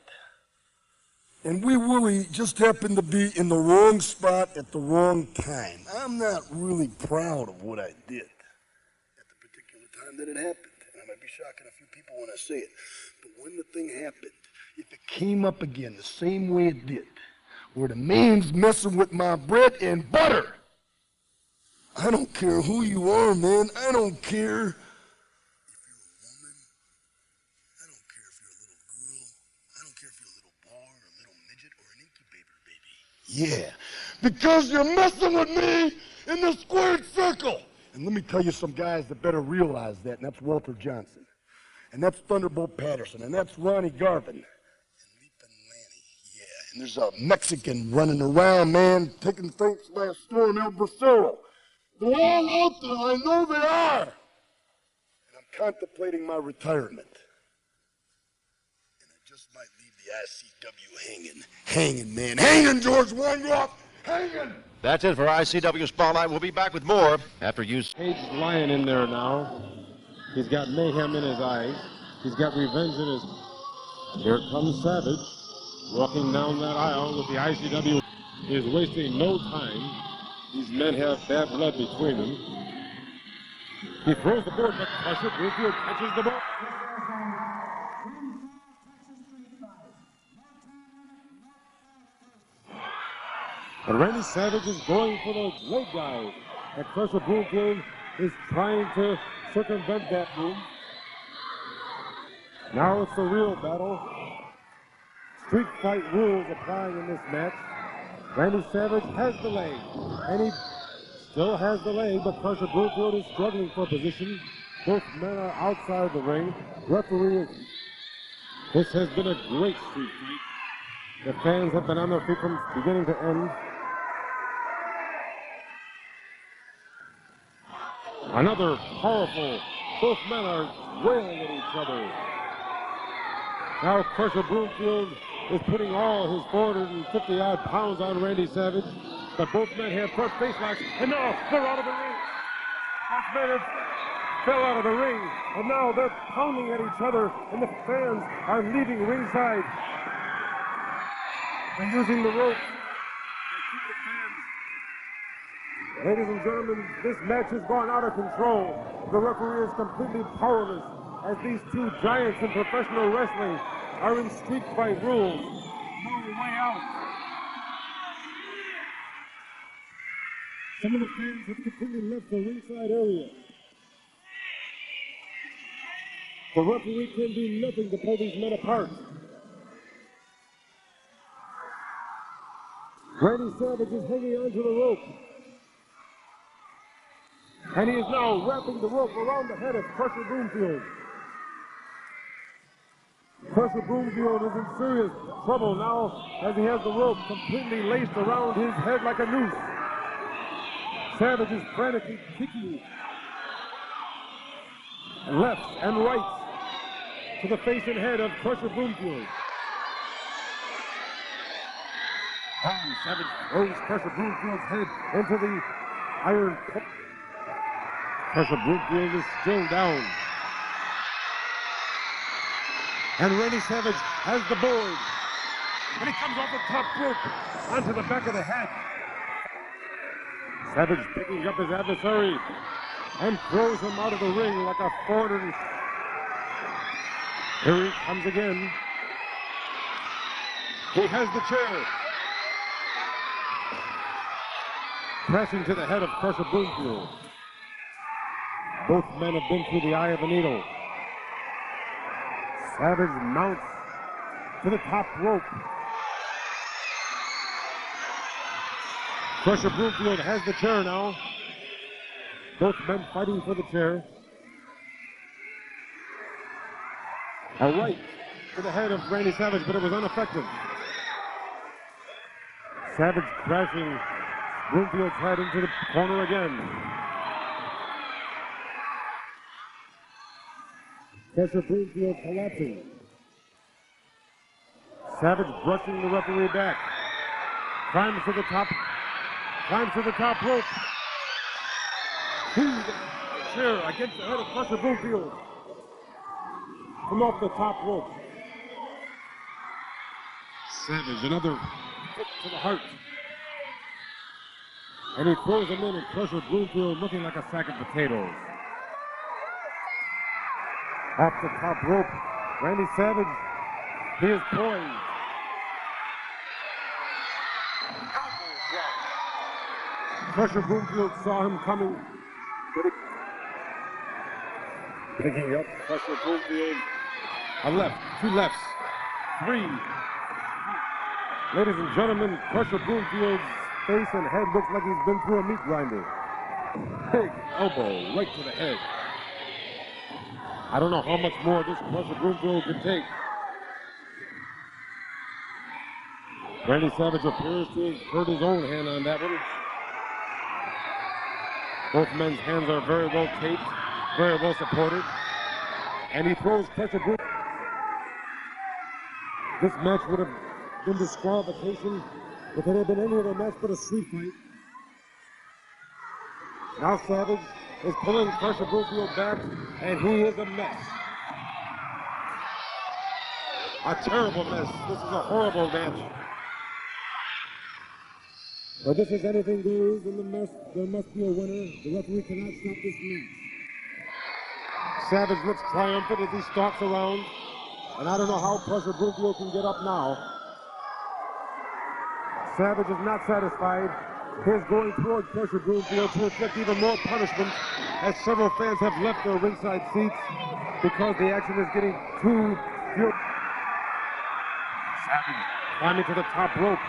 And we really just happened to be in the wrong spot at the wrong time. I'm not really proud of what I did at the particular time that it happened. And I might be shocking a few people when I say it. But when the thing happened, if it came up again the same way it did, where the man's messing with my bread and butter, I don't care who you are, man. I don't care. Yeah, because you're messing with me in the squared circle. And let me tell you some guys that better realize that, and that's Walter Johnson. And that's Thunderbolt Patterson, and that's Ronnie Garvin. And there's a Mexican running around, man, taking things by storm, El Bracero. They're all out there, I know they are. And I'm contemplating my retirement. And I just might leave the ICW hanging, man. Hanging, George Weinroth, hanging. That's it for ICW Spotlight. We'll be back with more after you. Caged lion in there now. He's got mayhem in his eyes. He's got revenge in his... Here comes Savage, walking down that aisle with the ICW. He is wasting no time. These men have bad blood between them. He throws the board, but Crusher Bluefield catches the ball. But Randy Savage is going for the leg dive. And Crusher Broomfield is trying to circumvent that move. Now it's the real battle. Street fight rules applying in this match. Randy Savage has the leg, and he still has the leg, but Crusher Broomfield is struggling for position. Both men are outside the ring. Referee, this has been a great street fight. The fans have been on their feet from beginning to end. Another powerful, both men are wailing at each other. Now Crusher Broomfield is putting all his 450-odd pounds on Randy Savage, but both men have front face locks, and now they're out of the ring. Both men have fell out of the ring, and now they're pounding at each other, and the fans are leaving ringside. They're using the rope. Ladies and gentlemen, this match has gone out of control. The referee is completely powerless as these two giants in professional wrestling are in street fight rules. No way out. Some of the fans have completely left the ringside area. The referee can do nothing to pull these men apart. Randy Savage is hanging onto the rope. And he is now wrapping the rope around the head of Crusher Broomfield. Crusher Broomfield is in serious trouble now as he has the rope completely laced around his head like a noose. Savage is frantically kicking left and right to the face and head of Crusher Broomfield. Savage throws Crusher Broomfield's head into the iron cup. Crusher Broomfield is still down. And Randy Savage has the board. And he comes off the top rope onto the back of the head. Savage picking up his adversary and throws him out of the ring like a 400. Here he comes again. He has the chair. Crashing to the head of Crusher Broomfield. Both men have been through the eye of the needle. Savage mounts to the top rope. Crusher Broomfield has the chair now. Both men fighting for the chair. A right to the head of Randy Savage, but it was ineffective. Savage crashing Broomfield's head into the corner again. Crusher Broomfield collapsing. Savage brushing the referee back. Climbs to the top rope. chair against the head of Crusher Broomfield. From off the top rope. Savage, another kick to the heart. And he throws him in, and Crusher Broomfield looking like a sack of potatoes. Off the top rope, Randy Savage, he is poised. Crusher Broomfield saw him coming. Picking up Crusher Broomfield. A left, two lefts, three. Ladies and gentlemen, Crusher Broomfield's face and head looks like he's been through a meat grinder. Big elbow right to the head. I don't know how much more this Crusher Broomfield can take. Randy Savage appears to have hurt his own hand on that one. Both men's hands are very well taped, very well supported. And he throws Crusher Broomfield. This match would have been disqualification if it had been any other match but a street fight. Now Savage is pulling Crusher Broomfield back, and he is a mess. A terrible mess. This is a horrible match. If this is anything goes in the mess, there must be a winner. The referee cannot stop this match. Savage looks triumphant as he stalks around, and I don't know how Crusher Broomfield can get up now. Savage is not satisfied. He is going toward Crusher Broomfield to inflict even more punishment, as several fans have left their ringside seats because the action is getting too furious. Savage climbing to the top rope.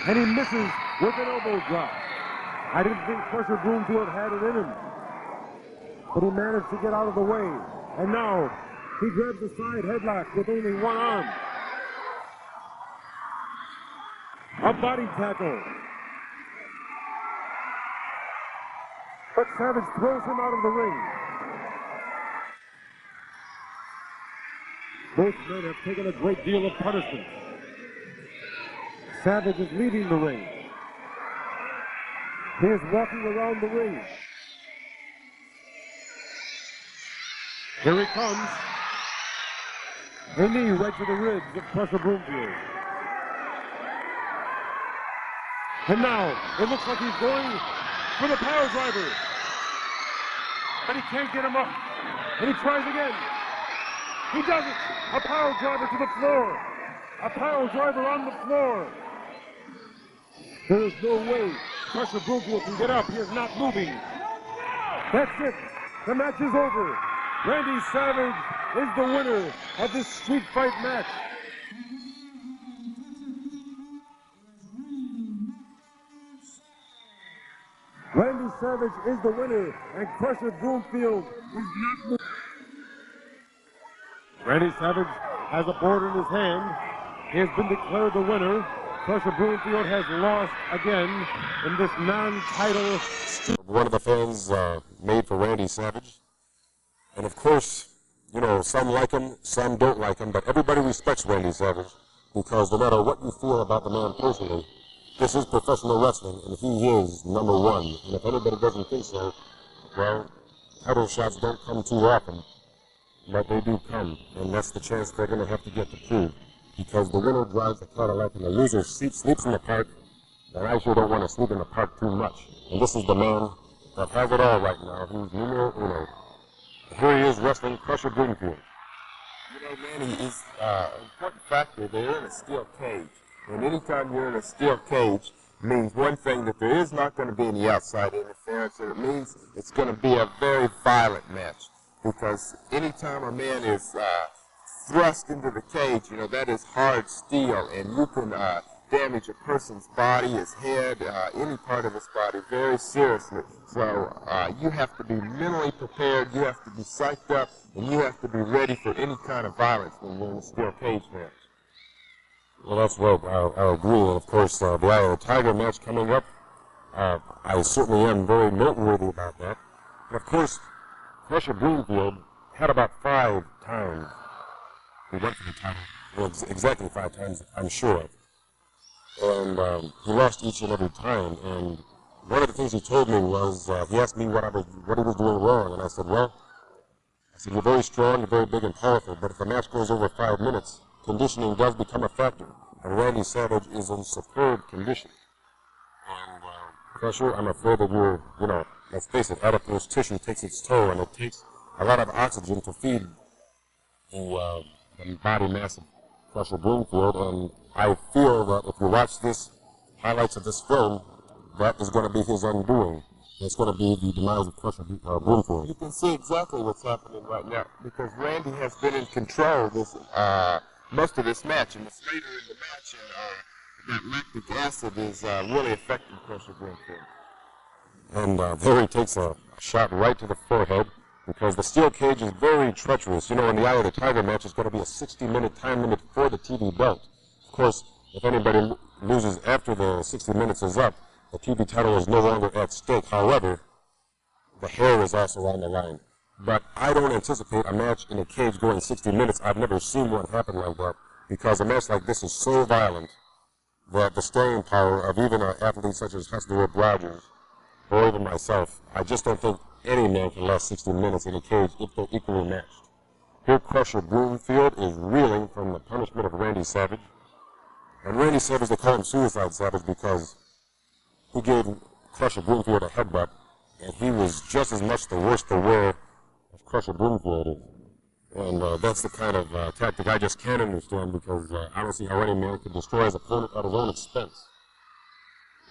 And he misses with an elbow drop. I didn't think Crusher Broomfield had it in him, but he managed to get out of the way. And now he grabs the side headlock with only one arm. A body tackle. But Savage throws him out of the ring. Both men have taken a great deal of punishment. Savage is leaving the ring. He is walking around the ring. Here he comes. A knee right to the ribs of Crusher Broomfield. And now, it looks like he's going for the power driver. But he can't get him up. And he tries again. He does it. A power driver to the floor. A power driver on the floor. There is no way Crusher Broomfield can get up. He is not moving. That's it. The match is over. Randy Savage is the winner of this street fight match. Randy Savage is the winner, and Crusher Broomfield is not moving. Randy Savage has a board in his hand. He has been declared the winner. Crusher Broomfield has lost again in this non-title. One of the fans made for Randy Savage. And of course, you know, some like him, some don't like him, but everybody respects Randy Savage because no matter what you feel about the man personally, this is professional wrestling, and he is number one. And if anybody doesn't think so, well, title shots don't come too often, but they do come, and that's the chance they're going to have to get to prove. Because the winner drives the Cadillac and the loser sleeps in the park, and I sure don't want to sleep in the park too much. And this is the man that has it all right now. He's numero uno. Here he is wrestling Crusher Broomfield. You know, Manny, it's an important factor. They're in a steel cage. And anytime you're in a steel cage, means one thing, that there is not going to be any outside interference, and it means it's going to be a very violent match. Because anytime a man is thrust into the cage, you know, that is hard steel, and you can damage a person's body, his head, any part of his body very seriously. So you have to be mentally prepared, you have to be psyched up, and you have to be ready for any kind of violence when you're in a steel cage match. Well, that's right. I agree. And of course, the Eye of the Tiger match coming up, I certainly am very noteworthy about that. And of course, Crusher Broomfield had about 5 times he went for the title. Well, exactly 5 times, I'm sure. And he lost each and every time. And one of the things he told me was, he asked me what he was doing wrong, and I said, well, you're very strong, you're very big and powerful, but if the match goes over 5 minutes, conditioning does become a factor, and Randy Savage is in superb condition. And Crusher, I'm afraid that let's face it, adipose tissue takes its toll, and it takes a lot of oxygen to feed the body mass of Crusher Bloomfield, and I feel that if you watch highlights of this film, that is going to be his undoing. It's going to be the demise of Crusher Bloomfield. You can see exactly what's happening right now because Randy has been in control most of this match, and it's later in the match, and that lactic acid is really affecting Crusher Bloomfield. And there he takes a shot right to the forehead because the steel cage is very treacherous. In the Eye of the Tiger match, it's going to be a 60-minute time limit for the TV belt. Of course, if anybody loses after the 60 minutes is up, the TV title is no longer at stake. However, the hair is also on the line. But I don't anticipate a match in a cage going 60 minutes. I've never seen one happen like that because a match like this is so violent that the staying power of even an athlete such as Hustler Rogers or even myself, I just don't think any man can last 60 minutes in a cage if they're equally matched. Here, Crusher Bloomfield is reeling from the punishment of Randy Savage. And Randy Savage, they call him Suicide Savage because he gave Crusher Bloomfield a headbutt, and he was just as much the worst aware of Crusher Bloomfield is. And that's the kind of tactic I just can't understand because I don't see how any man could destroy his opponent at his own expense.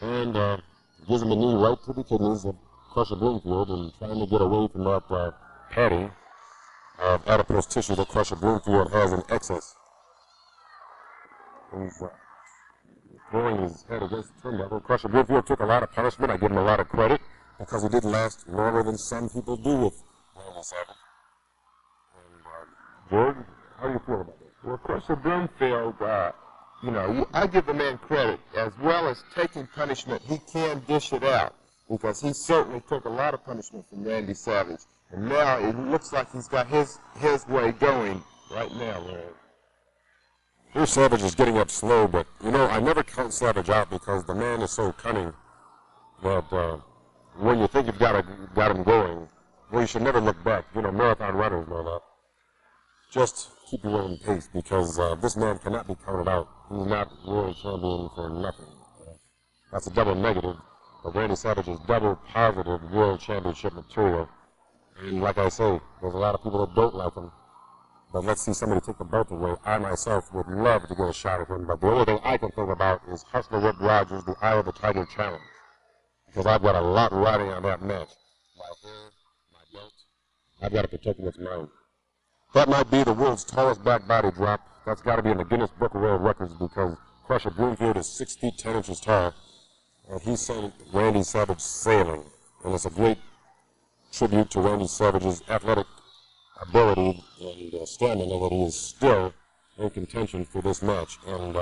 And gives him a knee right to the kidneys of Crusher Bloomfield and trying to get away from that padding of adipose tissue that Crusher Bloomfield has in excess. He's throwing his head against the turnbuckle. Crusher Bloomfield took a lot of punishment. I give him a lot of credit because he did last longer than some people do with Randy Savage. And George, how do you feel about this? Well, Crusher Bloomfield, I give the man credit. As well as taking punishment, he can dish it out because he certainly took a lot of punishment from Randy Savage. And now it looks like he's got his way going right now, Larry. Here Savage is getting up slow, but, I never count Savage out because the man is so cunning that when you think you've got him going, well, you should never look back. Marathon runners know that. Just keep your own pace because this man cannot be counted out. He's not world champion for nothing. That's a double negative, but Randy Savage is double positive world championship material. And like I say, there's a lot of people that don't like him. But let's see somebody take the belt away. I myself would love to get a shot at him, but the only thing I can think about is Hustler Rip Rogers, the Eye of the Tiger Challenge. Because I've got a lot riding on that match. My hair, my belt, I've got to protect what's mine. That might be the world's tallest back body drop. That's got to be in the Guinness Book of World Records because Crusher Bloomfield is 6 feet 10 inches tall. And he sent Randy Savage sailing. And it's a great tribute to Randy Savage's athletic ability and stamina that he is still in contention for this match. And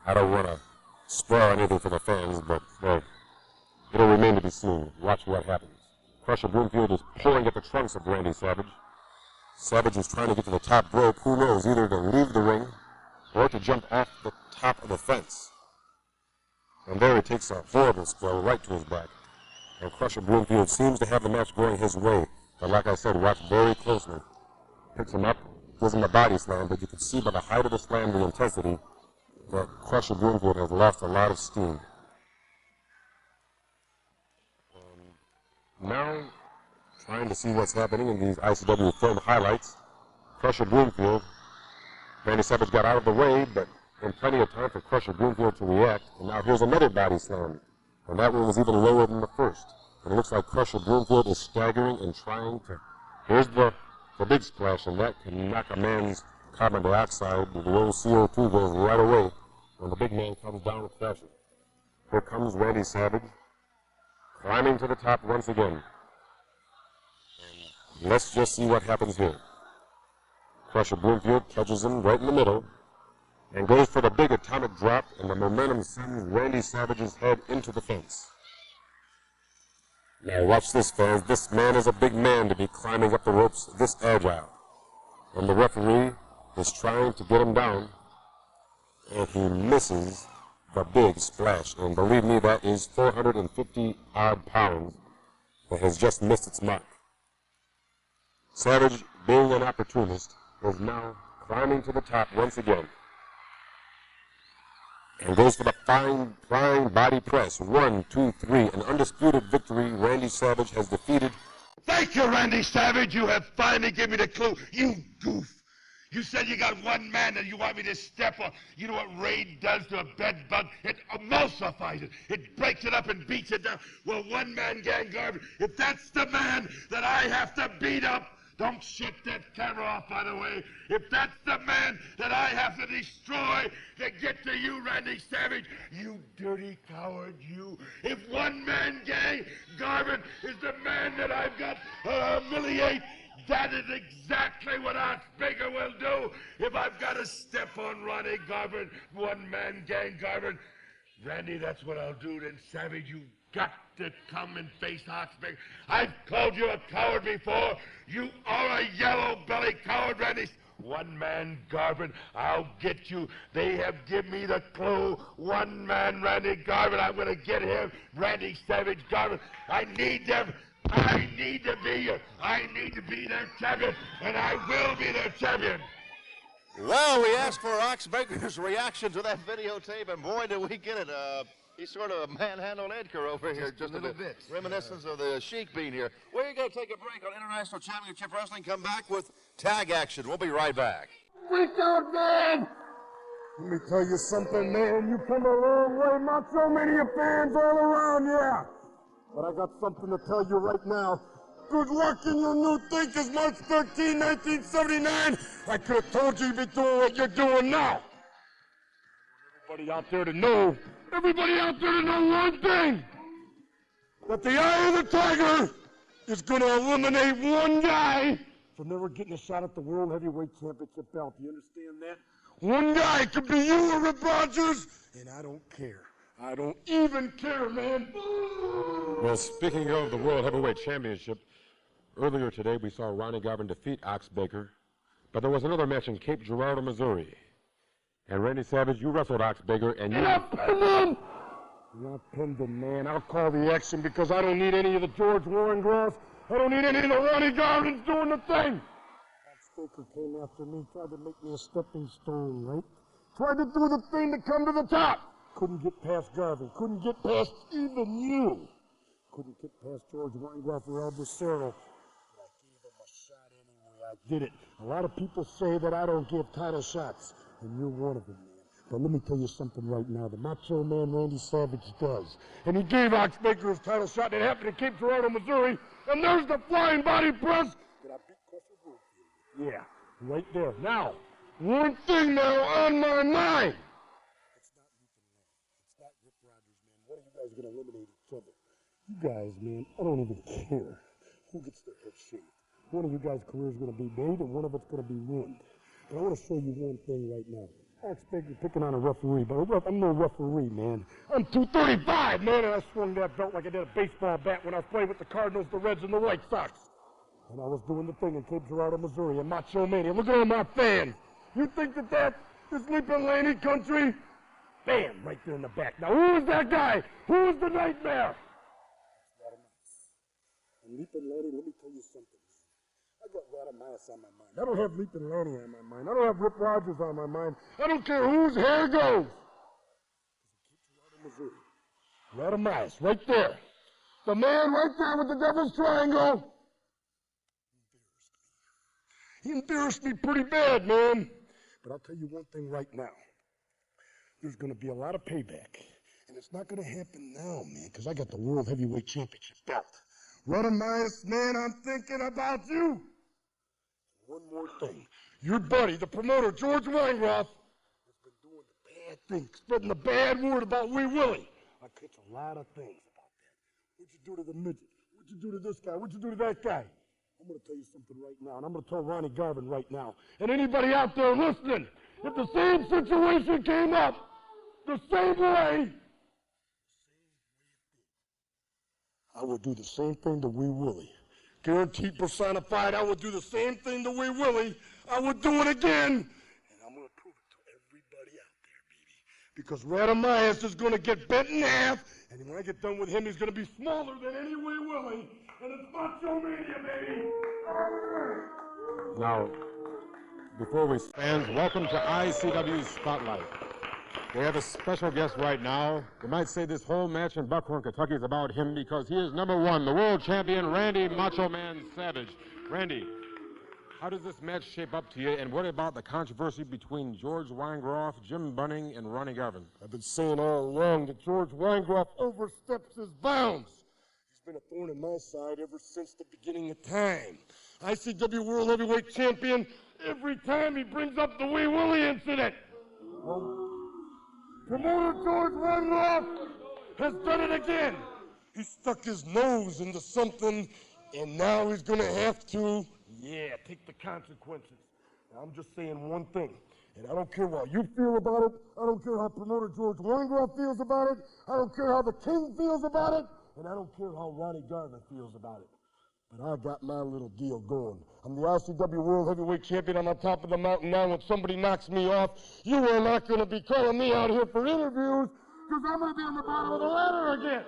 I don't want to spoil anything for the fans, but it'll remain to be seen. Watch what happens. Crusher Bloomfield is pulling at the trunks of Randy Savage. Savage is trying to get to the top rope. Who knows, either to leave the ring or to jump off the top of the fence. And there he takes a horrible spill right to his back. And Crusher Bloomfield seems to have the match going his way. But like I said, watch very closely. Picks him up, gives him a body slam, but you can see by the height of the slam, the intensity, that Crusher Bloomfield has lost a lot of steam. Now, trying to see what's happening in these ICW film highlights. Crusher Bloomfield, Randy Savage got out of the way, but in plenty of time for Crusher Bloomfield to react. And now here's another body slam. And that one was even lower than the first. And it looks like Crusher Bloomfield is staggering and trying to... Here's the big splash, and that can knock a man's carbon dioxide. The low CO2 goes right away when the big man comes down and crashes. Here comes Randy Savage, climbing to the top once again. And let's just see what happens here. Crusher Bloomfield catches him right in the middle and goes for the big atomic drop, and the momentum sends Randy Savage's head into the fence. Now watch this, fans. This man is a big man to be climbing up the ropes this agile. And the referee is trying to get him down, and he misses a big splash. And believe me, that is 450 odd pounds that has just missed its mark. Savage, being an opportunist, is now climbing to the top once again. And goes for the fine, flying body press. 1, 2, 3. An undisputed victory. Randy Savage has defeated. Thank you, Randy Savage. You have finally given me the clue. You goof. You said you got one man that you want me to step on. You know what rain does to a bed bug? It emulsifies it. It breaks it up and beats it down. Well, one man gang Garvin, if that's the man that I have to beat up, don't shut that camera off, by the way. If that's the man that I have to destroy to get to you, Randy Savage, you dirty coward, you. If one-man gang Garvin is the man that I've got to humiliate, that is exactly what Ox Baker will do. If I've got to step on Ronnie Garvin, one-man gang Garvin, Randy, that's what I'll do. Then, Savage, you got to come and face Ox Baker. I've called you a coward before. You are a yellow-bellied coward, Randy. One man, Garvin, I'll get you. They have given me the clue. One man, Randy Garvin, I'm going to get him. Randy Savage Garvin, I need them. I need to be their champion, and I will be their champion. Well, we asked for Ox Baker's reaction to that videotape, and boy, did we get it. He's sort of a manhandled Edgar over here, just a little bit. Reminiscence of the Sheik being here. We're going to take a break on International Championship Wrestling. Come back with tag action. We'll be right back. Freak out, man! Let me tell you something, man. You come a long way, Macho Mania fans all around, yeah. But I got something to tell you right now. Good luck in your new thing, 'cause March 13, 1979, I could have told you you'd be doing what you're doing now. Everybody out there to know one thing, that the Eye of the Tiger is going to eliminate one guy from never getting a shot at the World Heavyweight Championship belt. You understand that? One guy could be you or Rip Rogers, and I don't care. I don't even care, man. Well, speaking of the World Heavyweight Championship, earlier today we saw Ronnie Garvin defeat Ox Baker, but there was another match in Cape Girardeau, Missouri. And Randy Savage, you wrestled Ox Baker, and you... Not pinned him, man. I'll call the action because I don't need any of the George Warrengrass. I don't need any of the Ronnie Garvins doing the thing. Ox Baker came after me, tried to make me a stepping stone, right? Tried to do the thing to come to the top. Couldn't get past Garvin. Couldn't get past even you. Couldn't get past George Weingraff or Albacero. But I gave him a shot anyway. I did it. A lot of people say that I don't give title shots, and you're one of them, man. But let me tell you something right now. The Macho Man Randy Savage does. And he gave Ox Baker his title shot. It happened in Cape Girardeau, Missouri. And there's the flying body press that I beat Crusher Woodfield. Yeah, right there. Now, one thing now on my mind. One of you guys are going to eliminate each other. You guys, man, I don't even care who gets their head shaved. One of you guys' career is going to be made, and one of it's going to be ruined. But I want to show you one thing right now. I expect you're picking on a referee, but I'm no referee, man. I'm 235, man, and I swung that belt like I did a baseball bat when I was playing with the Cardinals, the Reds, and the White Sox. And I was doing the thing in Cape Girardeau, Missouri, in Macho Mania. Look at all my fans. You think that is Leaping Laney country? Bam, right there in the back. Now, who is that guy? Who is the nightmare? And Leaping Laney, let me tell you something. I got Radamias on my mind. I don't have Leaping Laney on my mind. I don't have Rip Rogers on my mind. I don't care whose hair goes. Radamias, right there. The man right there with the Devil's Triangle. He embarrassed me pretty bad, man. But I'll tell you one thing right now. There's going to be a lot of payback. And it's not going to happen now, man, because I got the World Heavyweight Championship belt. Radamias, man, I'm thinking about you. One more thing. Your buddy, the promoter, George Weingraff, has been doing the bad thing, spreading the bad word about Wee Willie. I catch a lot of things about that. What'd you do to the midget? What'd you do to this guy? What'd you do to that guy? I'm going to tell you something right now, and I'm going to tell Ronnie Garvin right now. And anybody out there listening, if the same situation came up, the same way, I would do the same thing to Wee Willie. Guaranteed personified, I would do the same thing to Wee Willie. I would do it again. And I'm going to prove it to everybody out there, baby. because Radamias is going to get bent in half, and when I get done with him, he's going to be smaller than any Wee Willie, and it's Macho Mania, baby! Now, before we fans, welcome to ICW Spotlight. We have a special guest right now. You might say this whole match in Buckhorn, Kentucky is about him because he is #1, the world champion, Randy Macho Man Savage. Randy, how does this match shape up to you, and what about the controversy between George Weingroff, Jim Bunning, and Ronnie Garvin? I've been saying all along that George Weingroff oversteps his bounds. He's been a thorn in my side ever since the beginning of time. ICW World Heavyweight Champion, every time he brings up the Wee Willie incident. Promoter George Weingroff has done it again. He stuck his nose into something, and now he's going to have to, take the consequences. Now, I'm just saying one thing, and I don't care what you feel about it. I don't care how promoter George Weingroff feels about it. I don't care how the King feels about it, and I don't care how Ronnie Garvin feels about it. But I got my little deal going. I'm the ICW World Heavyweight Champion. I'm on top of the mountain now. When somebody knocks me off, you are not going to be calling me out here for interviews because I'm going to be on the bottom of the ladder again.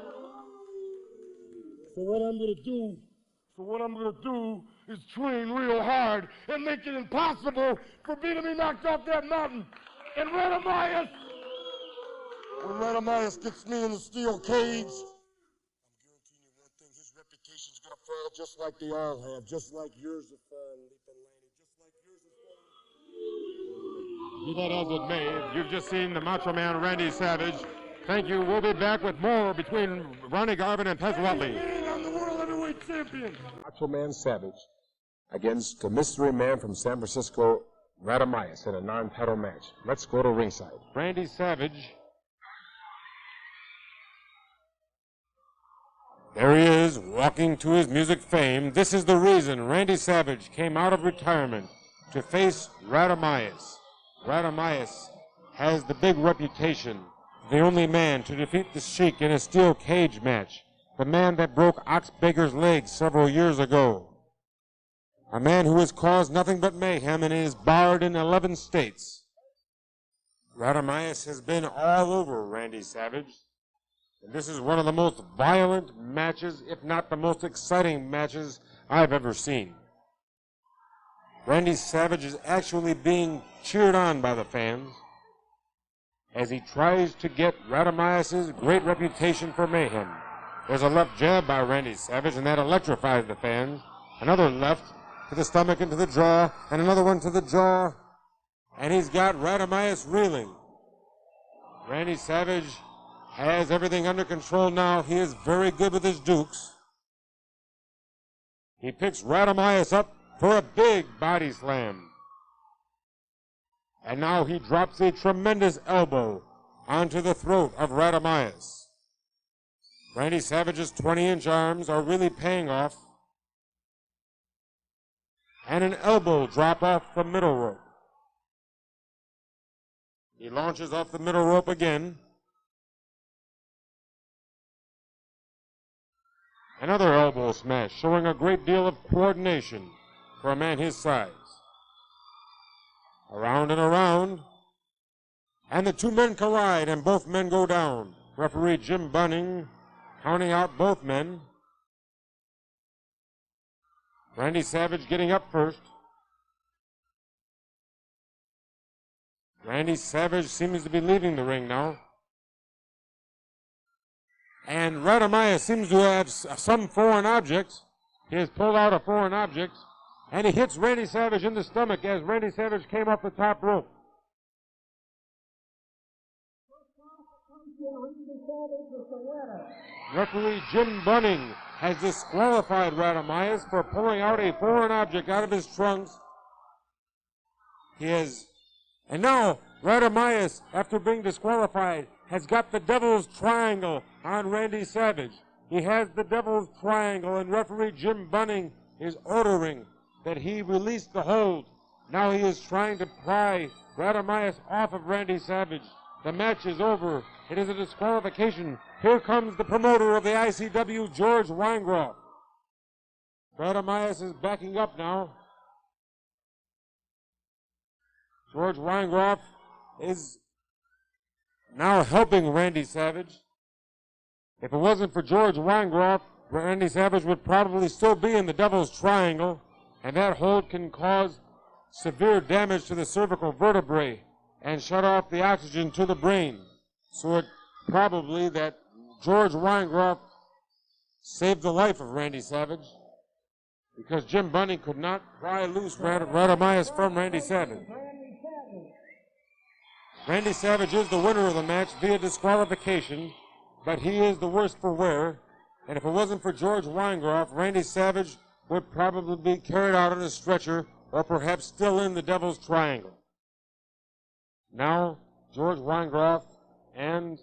So what I'm going to do is train real hard and make it impossible for me to be knocked off that mountain. And Radamias, when Radamias gets me in the steel cage, fall just like they all have, just like yours have fallen, Leaping Laney, just like yours have fallen. Be that as it may, you've just seen the Macho Man Randy Savage. Thank you. We'll be back with more between Ronnie Garvin and Pez Watley. I'm the World Heavyweight Champion. Macho Man Savage against the mystery man from San Francisco, Radamias, in a non-title match. Let's go to ringside. Randy Savage. There he is, walking to his music fame. This is the reason Randy Savage came out of retirement to face Radamias. Radamias has the big reputation, the only man to defeat the Sheik in a steel cage match, the man that broke Ox Baker's legs several years ago, a man who has caused nothing but mayhem and is barred in 11 states. Radamias has been all over Randy Savage. And this is one of the most violent matches, if not the most exciting matches I've ever seen. Randy Savage is actually being cheered on by the fans as he tries to get Radamias' great reputation for mayhem. There's a left jab by Randy Savage, and that electrifies the fans. Another left to the stomach and to the jaw, and another one to the jaw. And he's got Radamias reeling. Randy Savage has everything under control now. He is very good with his dukes. He picks Radamias up for a big body slam. And now he drops a tremendous elbow onto the throat of Radamias. Randy Savage's 20-inch arms are really paying off. And an elbow drop off the middle rope. He launches off the middle rope again. Another elbow smash, showing a great deal of coordination for a man his size. Around and around. And the two men collide, and both men go down. Referee Jim Bunning counting out both men. Randy Savage getting up first. Randy Savage seems to be leaving the ring now. And Radamias seems to have some foreign object. He has pulled out a foreign object, and he hits Randy Savage in the stomach as Randy Savage came off the top rope. Referee Jim Bunning has disqualified Radamias for pulling out a foreign object out of his trunks. And now Radamias, after being disqualified, has got the Devil's Triangle on Randy Savage. He has the Devil's Triangle, and referee Jim Bunning is ordering that he release the hold. Now he is trying to pry Radamias off of Randy Savage. The match is over. It is a disqualification. Here comes the promoter of the ICW, George Weingroff. Radamias is backing up now. George Weingroff is now helping Randy Savage. If it wasn't for George Weingroff, Randy Savage would probably still be in the Devil's Triangle, and that hold can cause severe damage to the cervical vertebrae and shut off the oxygen to the brain. So it probably that George Weingroff saved the life of Randy Savage, because Jim Bunning could not pry loose Radomaitis from Randy Savage. Randy Savage is the winner of the match via disqualification, but he is the worse for wear. And if it wasn't for George Weingroff, Randy Savage would probably be carried out on a stretcher or perhaps still in the Devil's Triangle. Now, George Weingroff and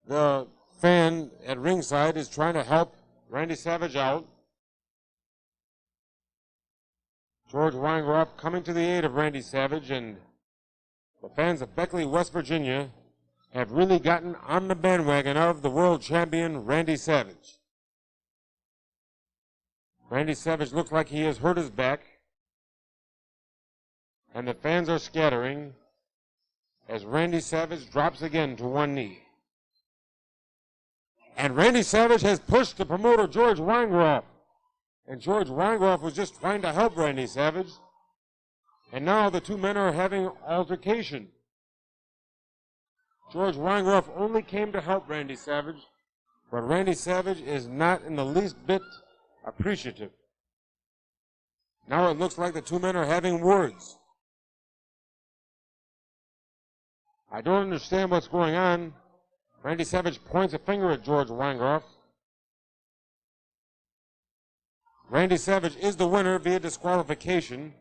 the fan at ringside is trying to help Randy Savage out. George Weingroff coming to the aid of Randy Savage, and the fans of Beckley, West Virginia have really gotten on the bandwagon of the world champion Randy Savage. Randy Savage looks like he has hurt his back, and the fans are scattering as Randy Savage drops again to one knee. And Randy Savage has pushed the promoter George Weingroff. And George Weingroff was just trying to help Randy Savage. And now the two men are having altercation. George Weingroff only came to help Randy Savage, but Randy Savage is not in the least bit appreciative. Now it looks like the two men are having words. I don't understand what's going on. Randy Savage points a finger at George Weingroff. Randy Savage is the winner via disqualification.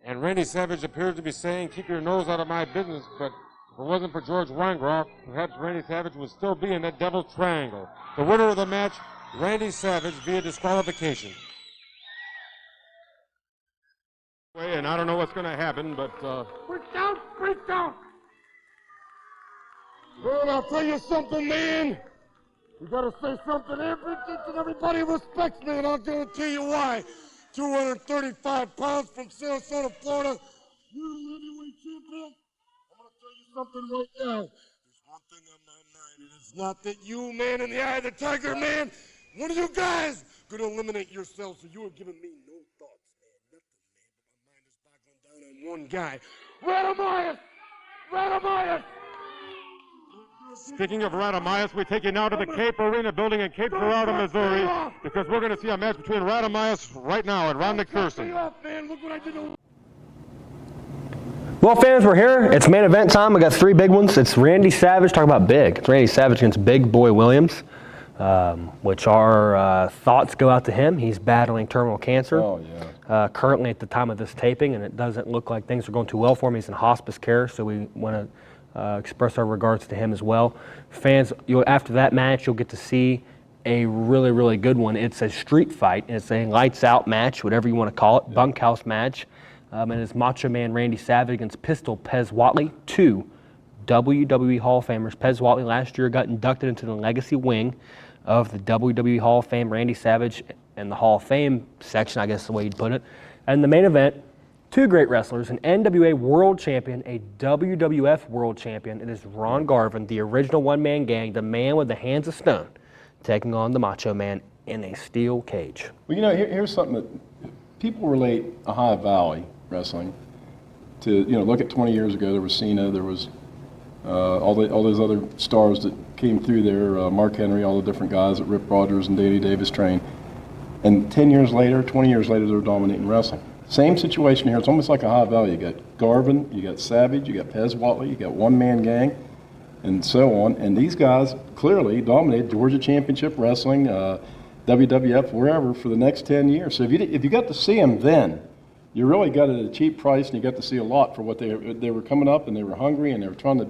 And Randy Savage appears to be saying, keep your nose out of my business, but if it wasn't for George Weingroff, perhaps Randy Savage would still be in that Devil's Triangle. The winner of the match, Randy Savage via disqualification. And I don't know what's going to happen, but... Break down! Well, I'll tell you something, man. You gotta say something everybody respects me, and I'll guarantee you why. 235 pounds from Sarasota, Florida. You're the heavyweight champion. I'm gonna tell you something right now. There's one thing on my mind, and it's not that you, man, in the eye of the tiger, man. One of you guys gonna eliminate yourself, so you are giving me no thoughts, man. Nothing, man. But my mind is boggling down on one guy. Radomaitis! Speaking of Radomaitis, we take you now to the Cape Arena building in Cape Girardeau, Missouri, because we're going to see a match between Radomaitis right now and Ron McPherson. Well, fans, we're here. It's main event time. We got three big ones. It's Randy Savage. Talk about big. It's Randy Savage against Big Boy Williams, which our thoughts go out to him. He's battling terminal cancer. Oh, yeah. Currently at the time of this taping, and it doesn't look like things are going too well for him. He's in hospice care, so we want to express our regards to him as well. Fans, after that match, you'll get to see a really, really good one. It's a street fight. It's a lights-out match, whatever you want to call it, bunkhouse match. And it's Macho Man Randy Savage against Pistol Pez Whatley, two WWE Hall of Famers. Pez Whatley last year got inducted into the legacy wing of the WWE Hall of Fame. Randy Savage in the Hall of Fame section, I guess is the way you'd put it. And the main event, two great wrestlers, an NWA World Champion, a WWF World Champion. It is Ron Garvin, the original one-man gang, the man with the hands of stone, taking on the Macho Man in a steel cage. Well, here's something that people relate Ohio Valley wrestling to. Look at 20 years ago, there was Cena, there was all those other stars that came through there, Mark Henry, all the different guys that Rip Rogers and Danny Davis trained. And 10 years later, 20 years later, they're dominating wrestling. Same situation here. It's almost like a Ohio Valley. You got Garvin, you got Savage, you got Pez Whatley, you got one-man gang, and so on. And these guys clearly dominated Georgia Championship Wrestling, WWF, wherever, for the next 10 years. So if you got to see them then, you really got it at a cheap price, and you got to see a lot for what they were coming up, and they were hungry, and they were trying to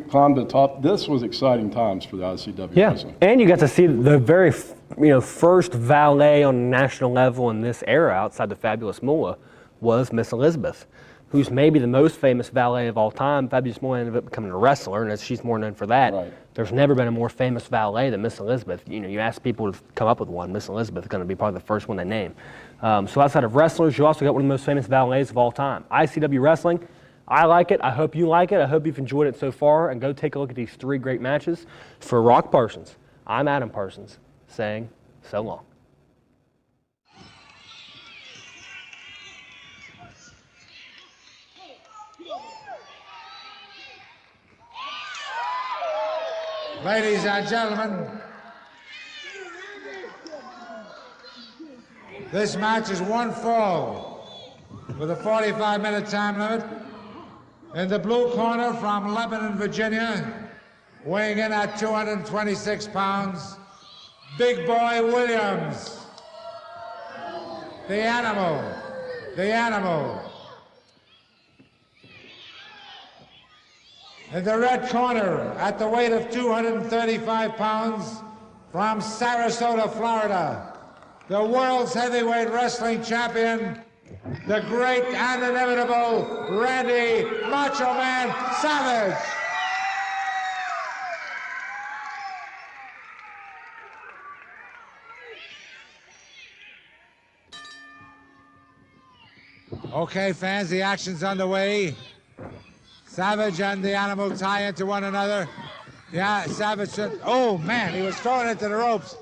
climb to the top. This was exciting times for the ICW wrestling. And you got to see the very first valet on a national level in this era outside the Fabulous Moolah was Miss Elizabeth, who's maybe the most famous valet of all time. Fabulous Moolah ended up becoming a wrestler, and she's more known for that. Right. There's never been a more famous valet than Miss Elizabeth. You ask people to come up with one, Miss Elizabeth is going to be probably the first one they name. So outside of wrestlers, you also got one of the most famous valets of all time. ICW Wrestling, I like it. I hope you like it. I hope you've enjoyed it so far. And go take a look at these 3 great matches. For Rock Parsons, I'm Adam Parsons, saying so long. Ladies and gentlemen, this match is 1 fall with a 45-minute time limit. In the blue corner from Lebanon, Virginia, weighing in at 226 pounds, Big Boy Williams, the animal. In the red corner, at the weight of 235 pounds, from Sarasota, Florida, the world's heavyweight wrestling champion, the great and inimitable Randy Macho Man Savage. Okay, fans, the action's underway. Savage and the animal tie into one another. Yeah, Savage should, oh man, he was thrown into the ropes.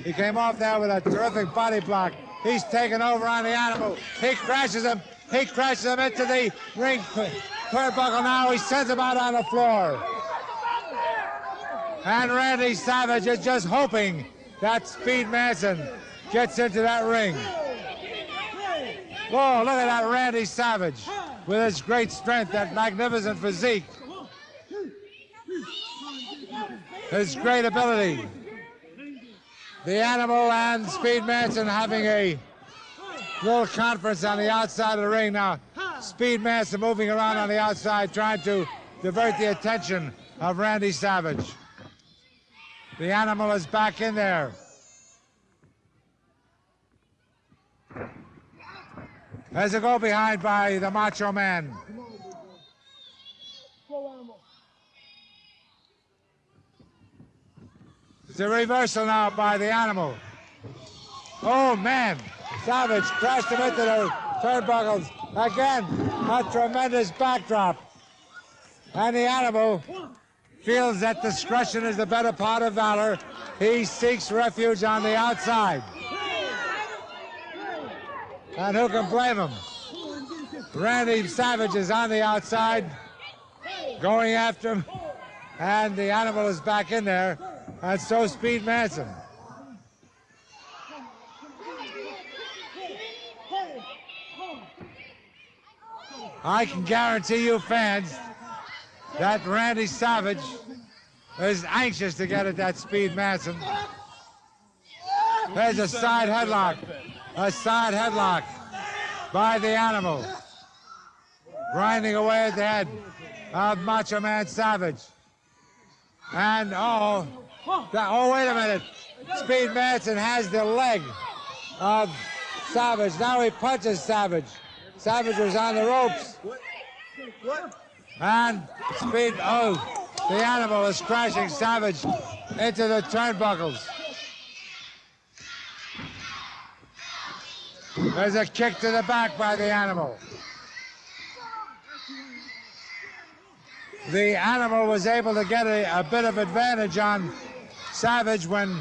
He came off there with a terrific body block. He's taken over on the animal. He crashes him into the ring turnbuckle now. He sends him out on the floor. And Randy Savage is just hoping that Speed Manson gets into that ring. Whoa, look at that Randy Savage with his great strength, that magnificent physique, his great ability. The animal and Speed Manson having a little conference on the outside of the ring now. Speed Manson moving around on the outside, trying to divert the attention of Randy Savage. The animal is back in there. There's a go behind by the Macho Man. It's a reversal now by the animal. Oh man, Savage crashed him into the turnbuckles. Again, a tremendous backdrop. And the animal feels that discretion is the better part of valor. He seeks refuge on the outside. And who can blame him? Randy Savage is on the outside, going after him. And the animal is back in there. And so Speed Manson. I can guarantee you fans that Randy Savage is anxious to get at that Speed Manson. There's a side headlock by the animal, grinding away at the head of Macho Man Savage. And wait a minute. Speed Manson has the leg of Savage. Now he punches Savage. Savage was on the ropes. And the animal is crashing Savage into the turnbuckles. There's a kick to the back by the animal. The animal was able to get a bit of advantage on Savage when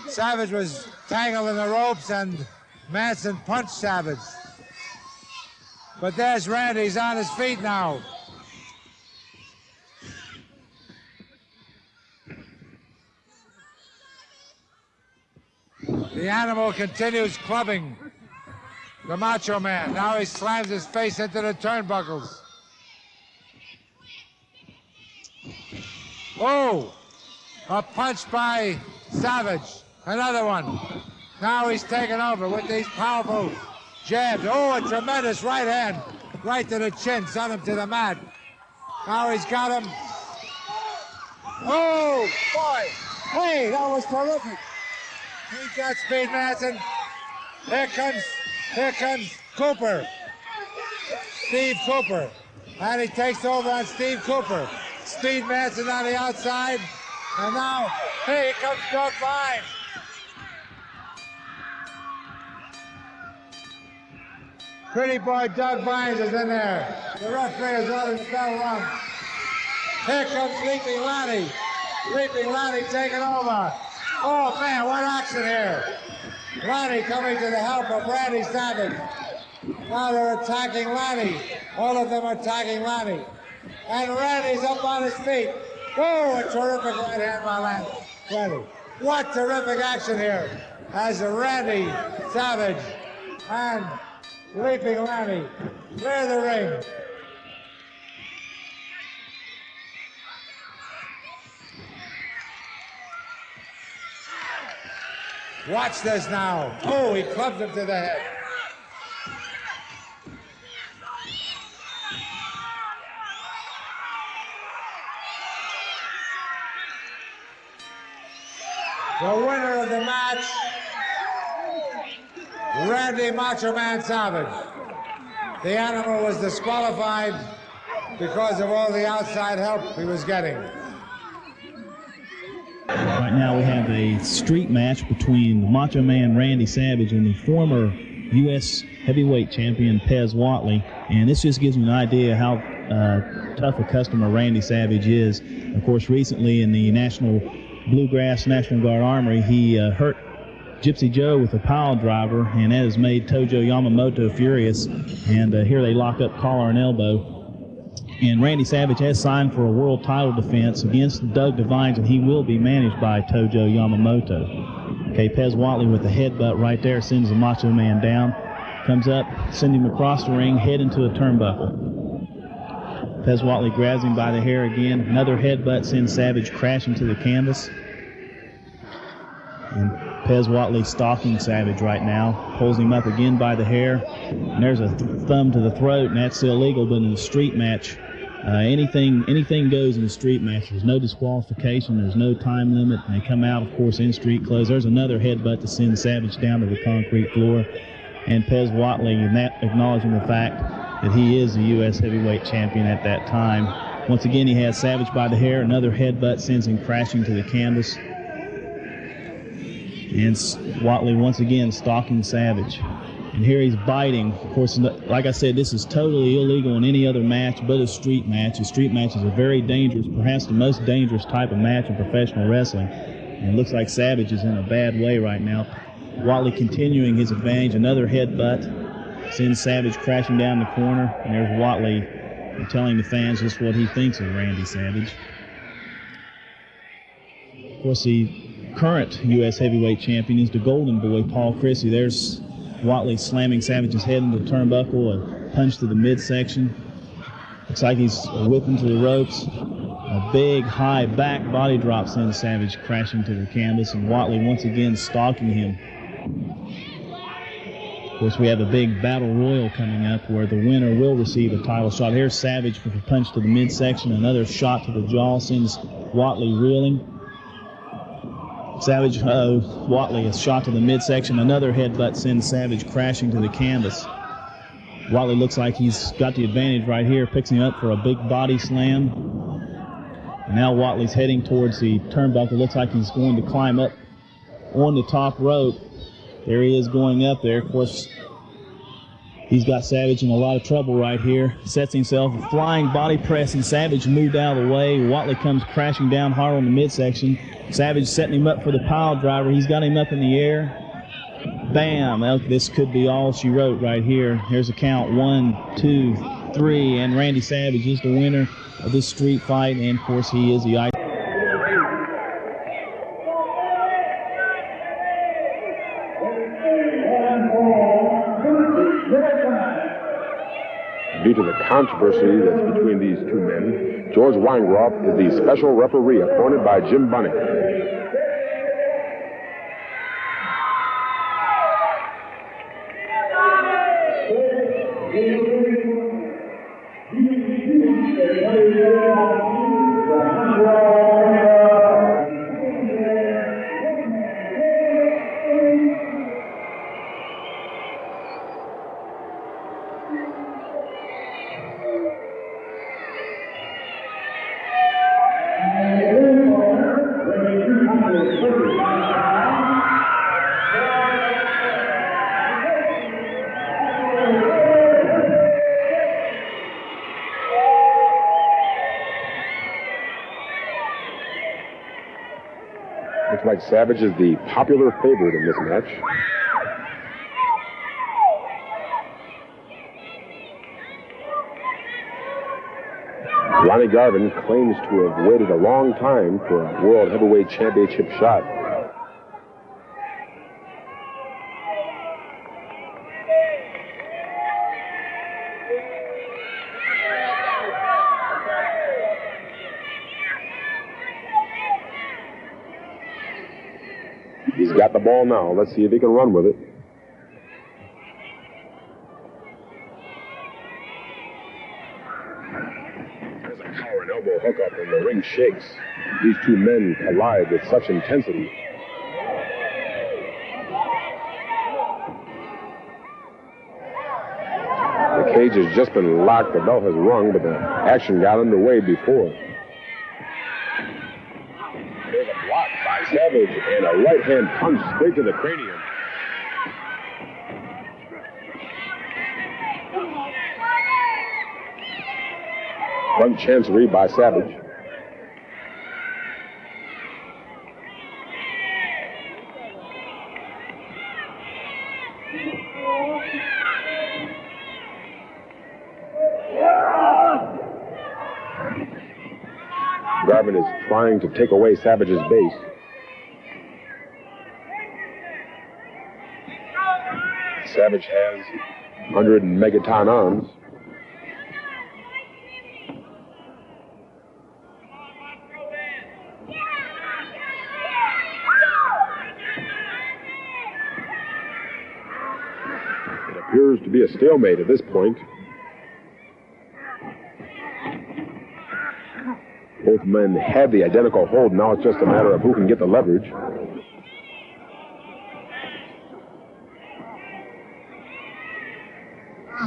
Savage was tangled in the ropes and Manson punched Savage. But there's Randy, he's on his feet now. The animal continues clubbing the Macho Man. Now he slams his face into the turnbuckles. Oh, a punch by Savage. Another one. Now he's taken over with these powerful jabs. Oh, a tremendous right hand. Right to the chin, sent him to the mat. Now he's got him. Oh, boy. Hey, that was terrific. He got Speed Manson. Here comes Cooper. Steve Cooper. And he takes over on Steve Cooper. Speed Manson on the outside. And now, here comes Doug Vine. Pretty boy Doug Vines is in there. The referee is letting the bell run. Here comes Leaping Lanny. Leaping Lanny taking over. Oh man, what action here. Lanny coming to the help of Randy Savage. Now they're attacking Lanny. All of them are attacking Lanny. And Randy's up on his feet. Oh, a terrific right hand by Randy. What terrific action here as Randy Savage and Leaping Lanny clear the ring. Watch this now. Oh, he clubbed him to the head. The winner of the match, Randy Macho Man Savage. The animal was disqualified because of all the outside help he was getting. Right now we have a street match between Macho Man Randy Savage and the former U.S. heavyweight champion Pez Whatley, and this just gives me an idea how tough a customer Randy Savage is. Of course, recently in the Bluegrass National Guard Armory, he hurt Gypsy Joe with a pile driver, and that has made Tojo Yamamoto furious, and here they lock up collar and elbow. And Randy Savage has signed for a world title defense against Doug Devines, and he will be managed by Tojo Yamamoto. Okay, Pez Whatley with the headbutt right there sends the Macho Man down. Comes up, sends him across the ring, head into a turnbuckle. Pez Whatley grabs him by the hair again. Another headbutt sends Savage crashing to the canvas. And Pez Whatley stalking Savage right now. Pulls him up again by the hair. And there's a thumb to the throat, and that's illegal, but in a street match, anything goes in a street match. There's no disqualification. There's no time limit. And they come out, of course, in street clothes. There's another headbutt to send Savage down to the concrete floor. And Pez Whatley acknowledging the fact that he is the U.S. heavyweight champion at that time. Once again, he has Savage by the hair. Another headbutt sends him crashing to the canvas. And Whatley once again stalking Savage. And here he's biting. Of course, like I said, this is totally illegal in any other match but a street match. A street match is a very dangerous, perhaps the most dangerous type of match in professional wrestling. And it looks like Savage is in a bad way right now. Whatley continuing his advantage. Another headbutt sends Savage crashing down the corner. And there's Whatley telling the fans just what he thinks of Randy Savage. Of course, the current U.S. heavyweight champion is the Golden Boy, Paul Chrissy. There's Whatley slamming Savage's head into the turnbuckle, a punch to the midsection. Looks like he's whipping to the ropes. A big high back body drop sends Savage crashing to the canvas, and Whatley once again stalking him. Of course, we have a big battle royal coming up where the winner will receive a title shot. Here's Savage with a punch to the midsection. Another shot to the jaw sends Whatley reeling. Savage, Whatley, a shot to the midsection. Another headbutt sends Savage crashing to the canvas. Whatley looks like he's got the advantage right here, picks him up for a big body slam. And now Whatley's heading towards the turnbuckle. Looks like he's going to climb up on the top rope. There he is going up there. Of course, he's got Savage in a lot of trouble right here. Sets himself a flying body press, and Savage moved out of the way. Whatley comes crashing down hard on the midsection. Savage setting him up for the pile driver. He's got him up in the air. Bam! Well, this could be all she wrote right here. Here's a count. 1, 2, 3, and Randy Savage is the winner of this street fight, and of course he is the Due to the controversy that's between these two men, George Weingroff is the special referee appointed by Jim Bunning. Savage is the popular favorite in this match. Ronnie Garvin claims to have waited a long time for a World Heavyweight Championship shot. He's got the ball now. Let's see if he can run with it. There's a collar and elbow hookup and the ring shakes. These two men collide with such intensity. The cage has just been locked. The bell has rung, but the action got underway before. There's a block by Savage and a right-hand punch straight to the cranium. Front chancery by Savage. Garvin is trying to take away Savage's base. Savage has 100 megaton arms. It appears to be a stalemate at this point. Both men had the identical hold. Now it's just a matter of who can get the leverage.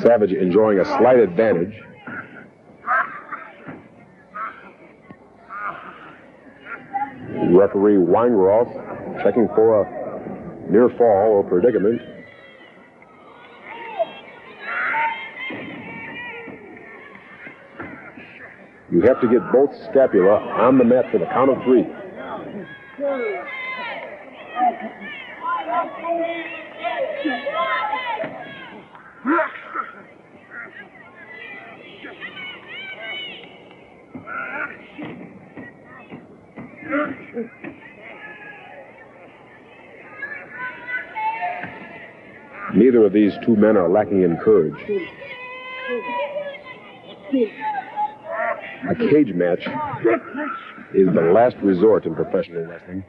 Savage enjoying a slight advantage. Referee Weinroth checking for a near fall or predicament. You have to get both scapula on the mat for the count of 3. Neither of these two men are lacking in courage. A cage match is the last resort in professional wrestling.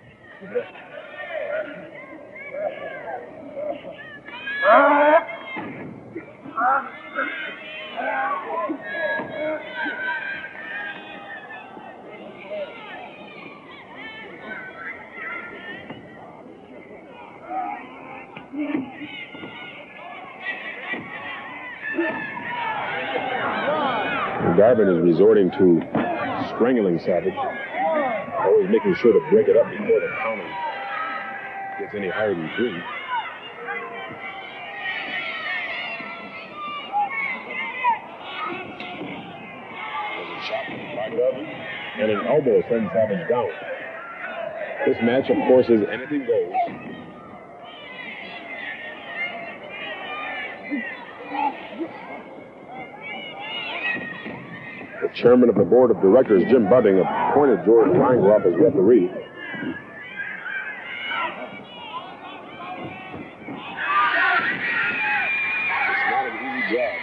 Garvin is resorting to strangling Savage, always making sure to break it up before the counter gets any higher than 3. There's a shot by Garvin, and an elbow sends Savage down. This match, of course, is anything goes. The chairman of the board of directors, Jim Budding, appointed George Weinroth as referee. It's not an easy job.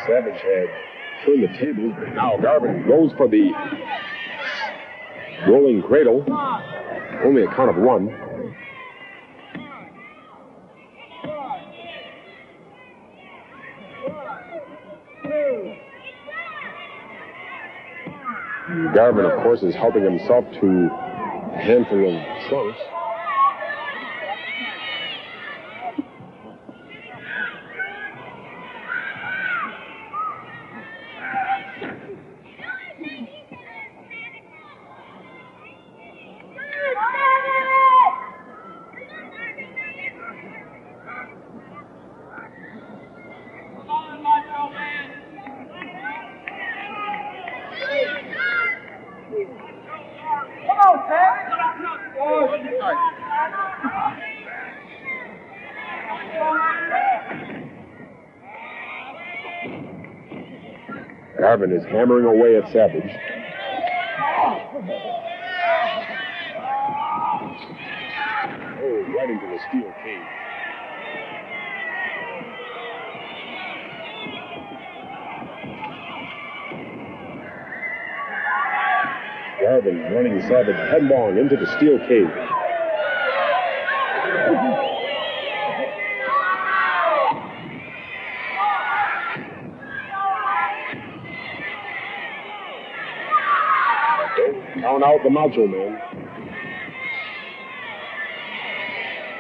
Savage had turned the tables, but now Garvin goes for the rolling cradle. Only a count of 1. Garvin, of course, is helping himself to a handful of trunks. Garvin is hammering away at Savage. Oh, right into the steel cage. Garvin running Savage headlong into the steel cage. Count out the Macho Man.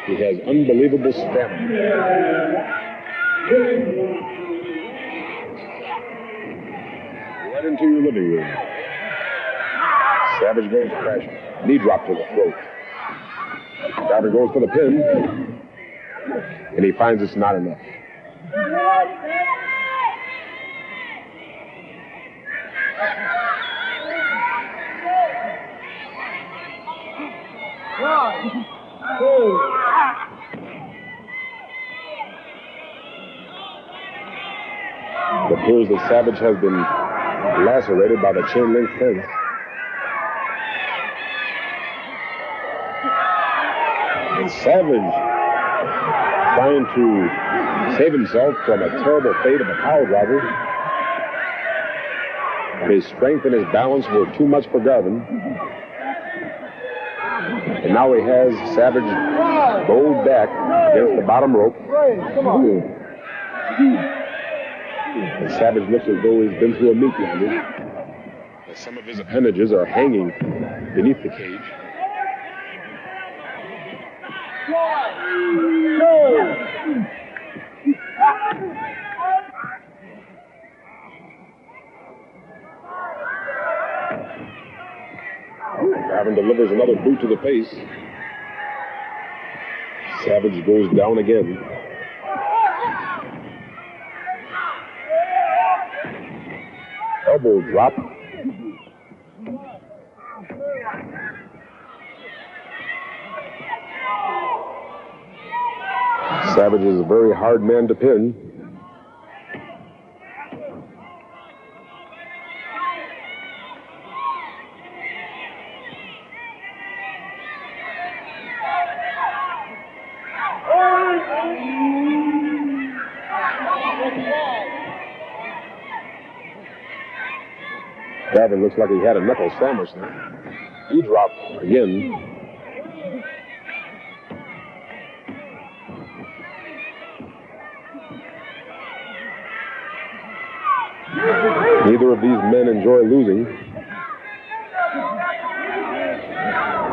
He has unbelievable stamina. Right into your living room. Savage goes crashing. Knee drop to the throat. Garvin goes for the pin. And he finds it's not enough. It appears that Savage has been lacerated by the chain link fence. And Savage trying to save himself from a terrible fate of a power driver. His strength and his balance were too much for Garvin. And now he has Savage bowled back against the bottom rope. And Savage looks as though he's been through a meat grinder. Some of his appendages are hanging beneath the cage. Garvin delivers another boot to the face. Savage goes down again. Elbow drop. Savage is a very hard man to pin. Garvin looks like he had a knuckle sandwich there. He dropped again. Neither of these men enjoy losing.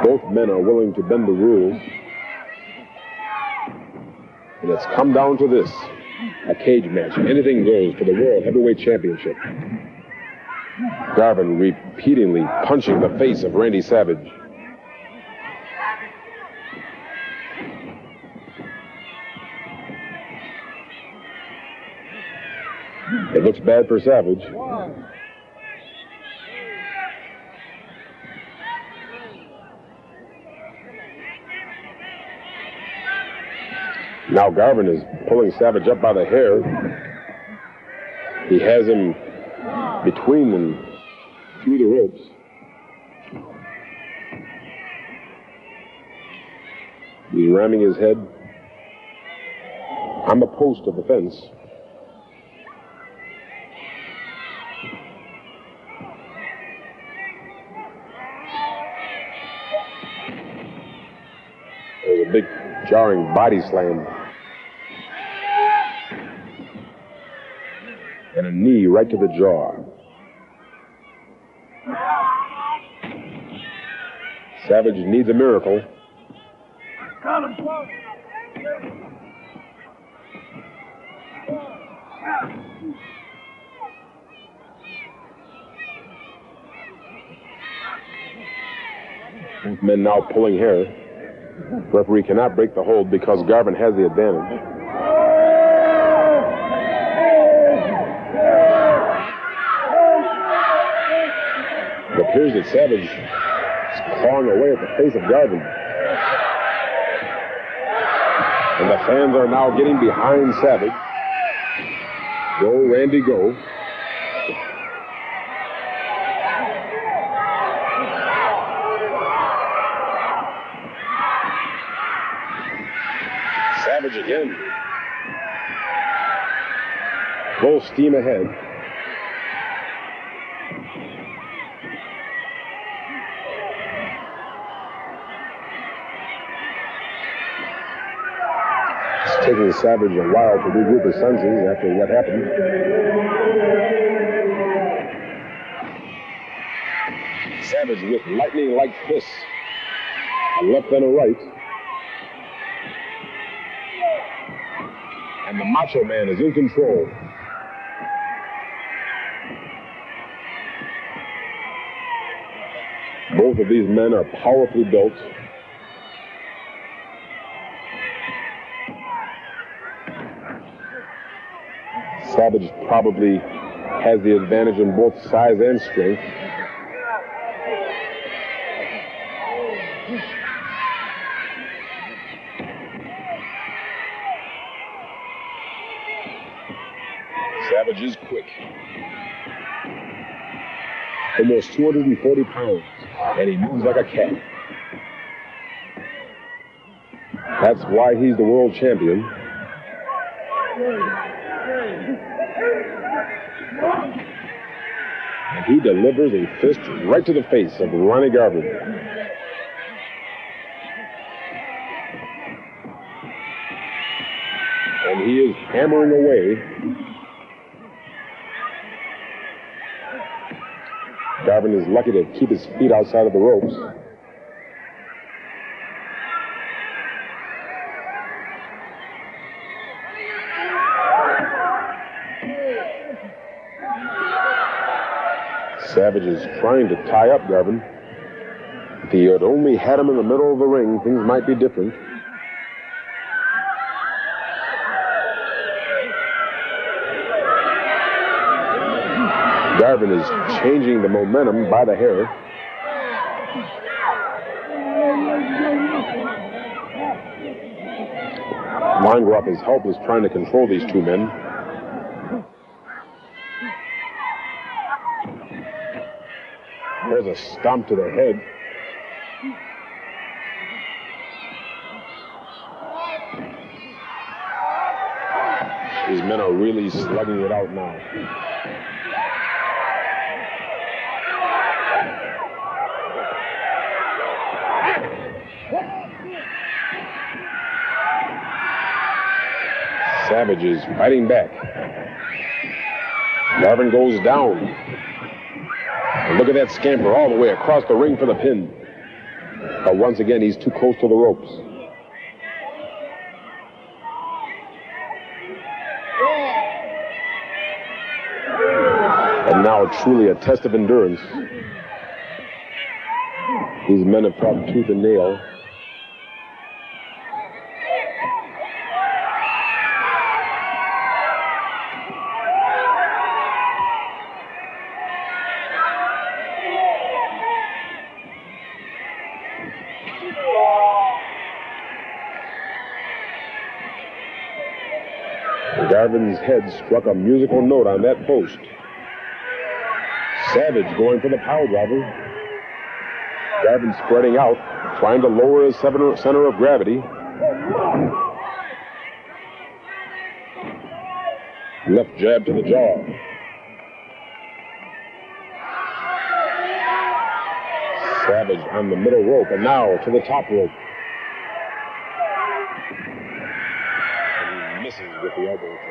Both men are willing to bend the rules. And it's come down to this. A cage match. Anything goes for the World Heavyweight Championship. Garvin repeatedly punching the face of Randy Savage. It looks bad for Savage. Now Garvin is pulling Savage up by the hair. He has him between them through the ropes. He's ramming his head on the post of the fence. There's a big jarring body slam. And a knee right to the jaw. Savage needs a miracle. Both men now pulling hair. Referee cannot break the hold because Garvin has the advantage. It appears that Savage is clawing away at the face of Garvin. And the fans are now getting behind Savage. Go, Randy, go. Savage again. Full steam ahead. It's taking Savage a while to regroup his senses after what happened. Savage with lightning-like fists. A left and a right. And the Macho Man is in control. Both of these men are powerfully built. Savage probably has the advantage in both size and strength. Savage is quick. Almost 240 pounds, and he moves like a cat. That's why he's the world champion. And he delivers a fist right to the face of Ronnie Garvin. And he is hammering away. Garvin is lucky to keep his feet outside of the ropes. Savage is trying to tie up Garvin. If he had only had him in the middle of the ring, things might be different. Garvin is changing the momentum by the hair. Weingroff is helpless trying to control these two men. There's a stomp to the head. These men are really slugging it out now. Savage is fighting back. Garvin goes down. And look at that scamper all the way across the ring for the pin. But once again, he's too close to the ropes. And now truly a test of endurance. These men have fought tooth and nail. Garvin's head struck a musical note on that post. Savage going for the power driver. Garvin spreading out, trying to lower his center of gravity. Left jab to the jaw. Savage on the middle rope, and now to the top rope. And he misses with the elbow drop.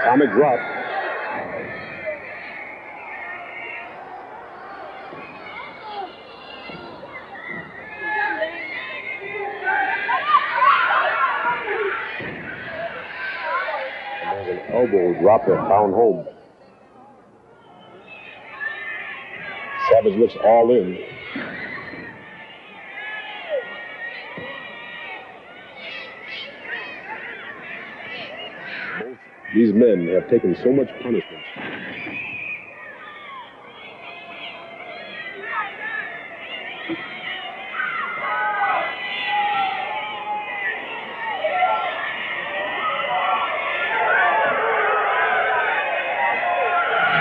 Atomic drop. And there's an elbow body drop that found home. Savage looks all in. Both these men have taken so much punishment.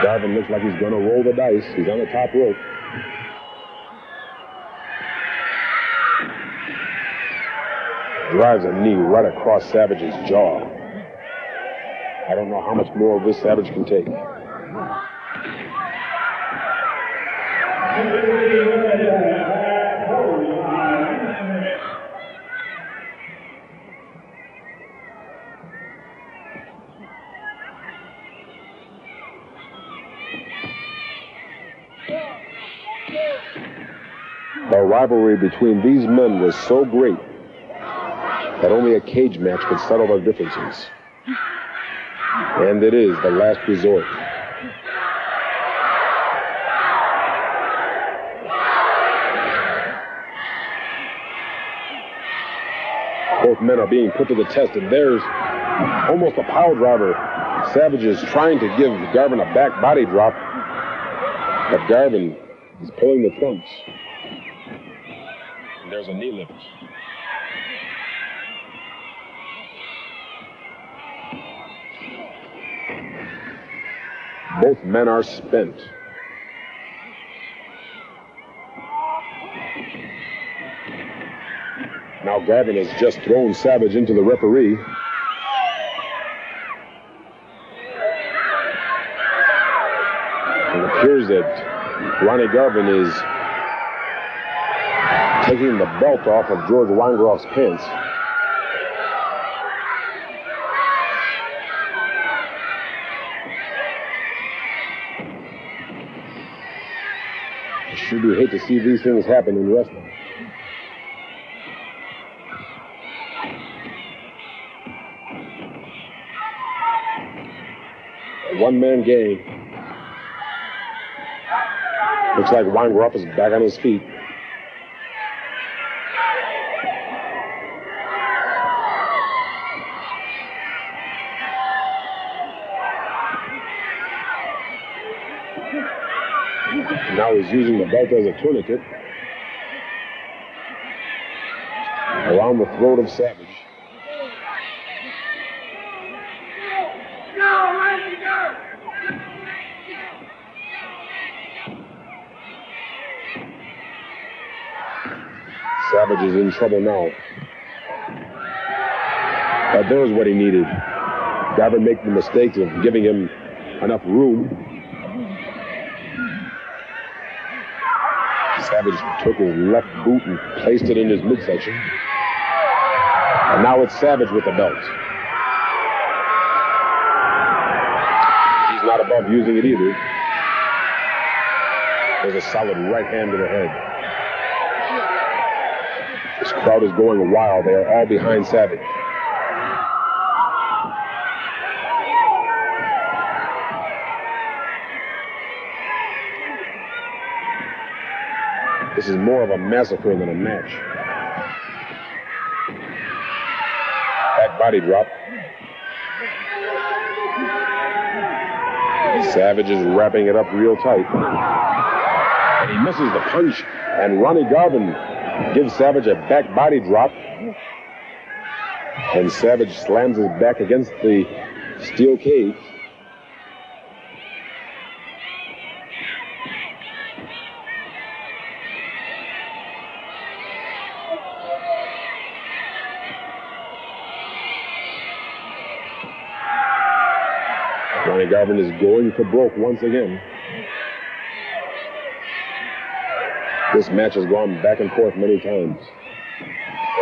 Garvin looks like he's going to roll the dice. He's on the top rope. Drives a knee right across Savage's jaw. I don't know how much more of this Savage can take. The rivalry between these men was so great that only a cage match could settle their differences. And it is the last resort. Both men are being put to the test, and there's almost a power driver. Savage is trying to give Garvin a back body drop, but Garvin is pulling the trunks. And there's a knee lift. Both men are spent. Now Garvin has just thrown Savage into the referee. It appears that Ronnie Garvin is taking the belt off of George Weingroff's pants. I sure do hate to see these things happen in wrestling. A one-man gang. Looks like Weingroff is back on his feet. Now he's using the belt as a tourniquet around the throat of Savage. Savage is in trouble now. But there's what he needed. Garvin made the mistake of giving him enough room. Savage took his left boot and placed it in his midsection. And now it's Savage with the belt. He's not above using it either. There's a solid right hand to the head. This crowd is going wild. They are all behind Savage. This is more of a massacre than a match. Back body drop. Savage is wrapping it up real tight. And he misses the punch. And Ronnie Garvin gives Savage a back body drop. And Savage slams his back against the steel cage. Ronnie Garvin is going for broke once again. This match has gone back and forth many times.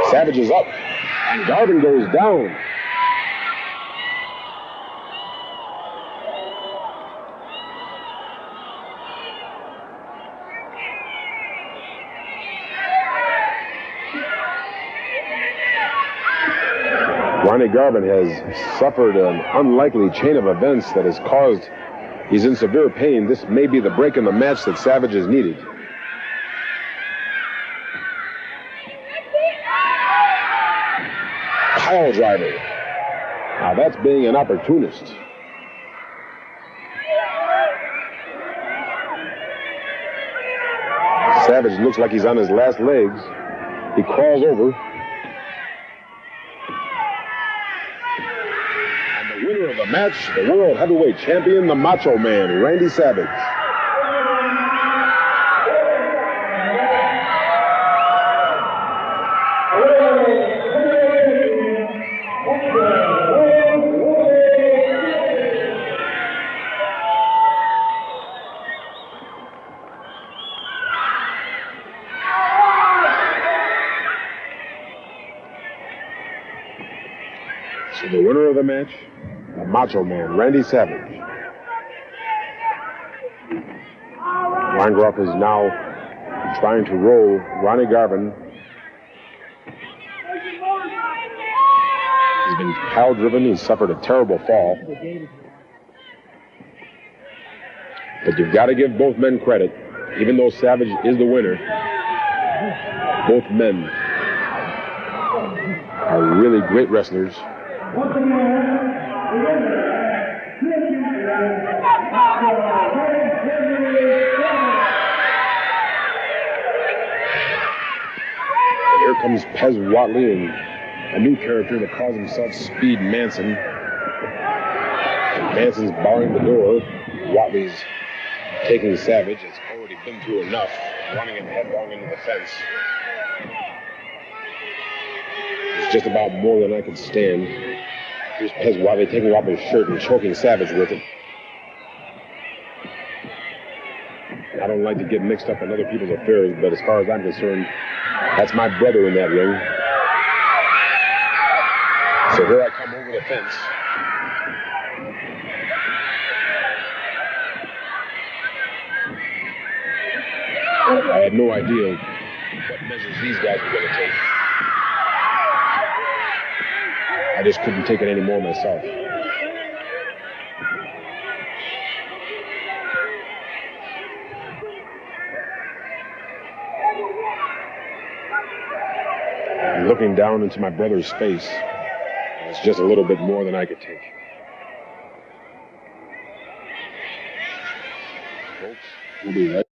Savage is up, and Garvin goes down. Ronnie Garvin has suffered an unlikely chain of events that has caused, he's in severe pain. This may be the break in the match that Savage has needed. Pile driver. Now that's being an opportunist. Savage looks like he's on his last legs. He crawls over. And the winner of the match, the World Heavyweight Champion, the Macho Man, Randy Savage. So the winner of the match, the Macho Man, Randy Savage. Weingroff is now trying to roll Ronnie Garvin. He's been pile driven. He's suffered a terrible fall. But you've got to give both men credit. Even though Savage is the winner, both men are really great wrestlers. Here comes Pez Whatley and a new character that calls himself Speed Manson. Manson's barring the door. Whatley's taking Savage. It's already been through enough, running him headlong into the fence. It's just about more than I can stand. Here's Pez Whatley taking off his shirt and choking Savage with it. I don't like to get mixed up in other people's affairs, but as far as I'm concerned, that's my brother in that ring. So here I come over the fence. I had no idea what measures these guys were going to take. I just couldn't take it anymore myself. And looking down into my brother's face, it's just a little bit more than I could take. Folks, we'll be right back.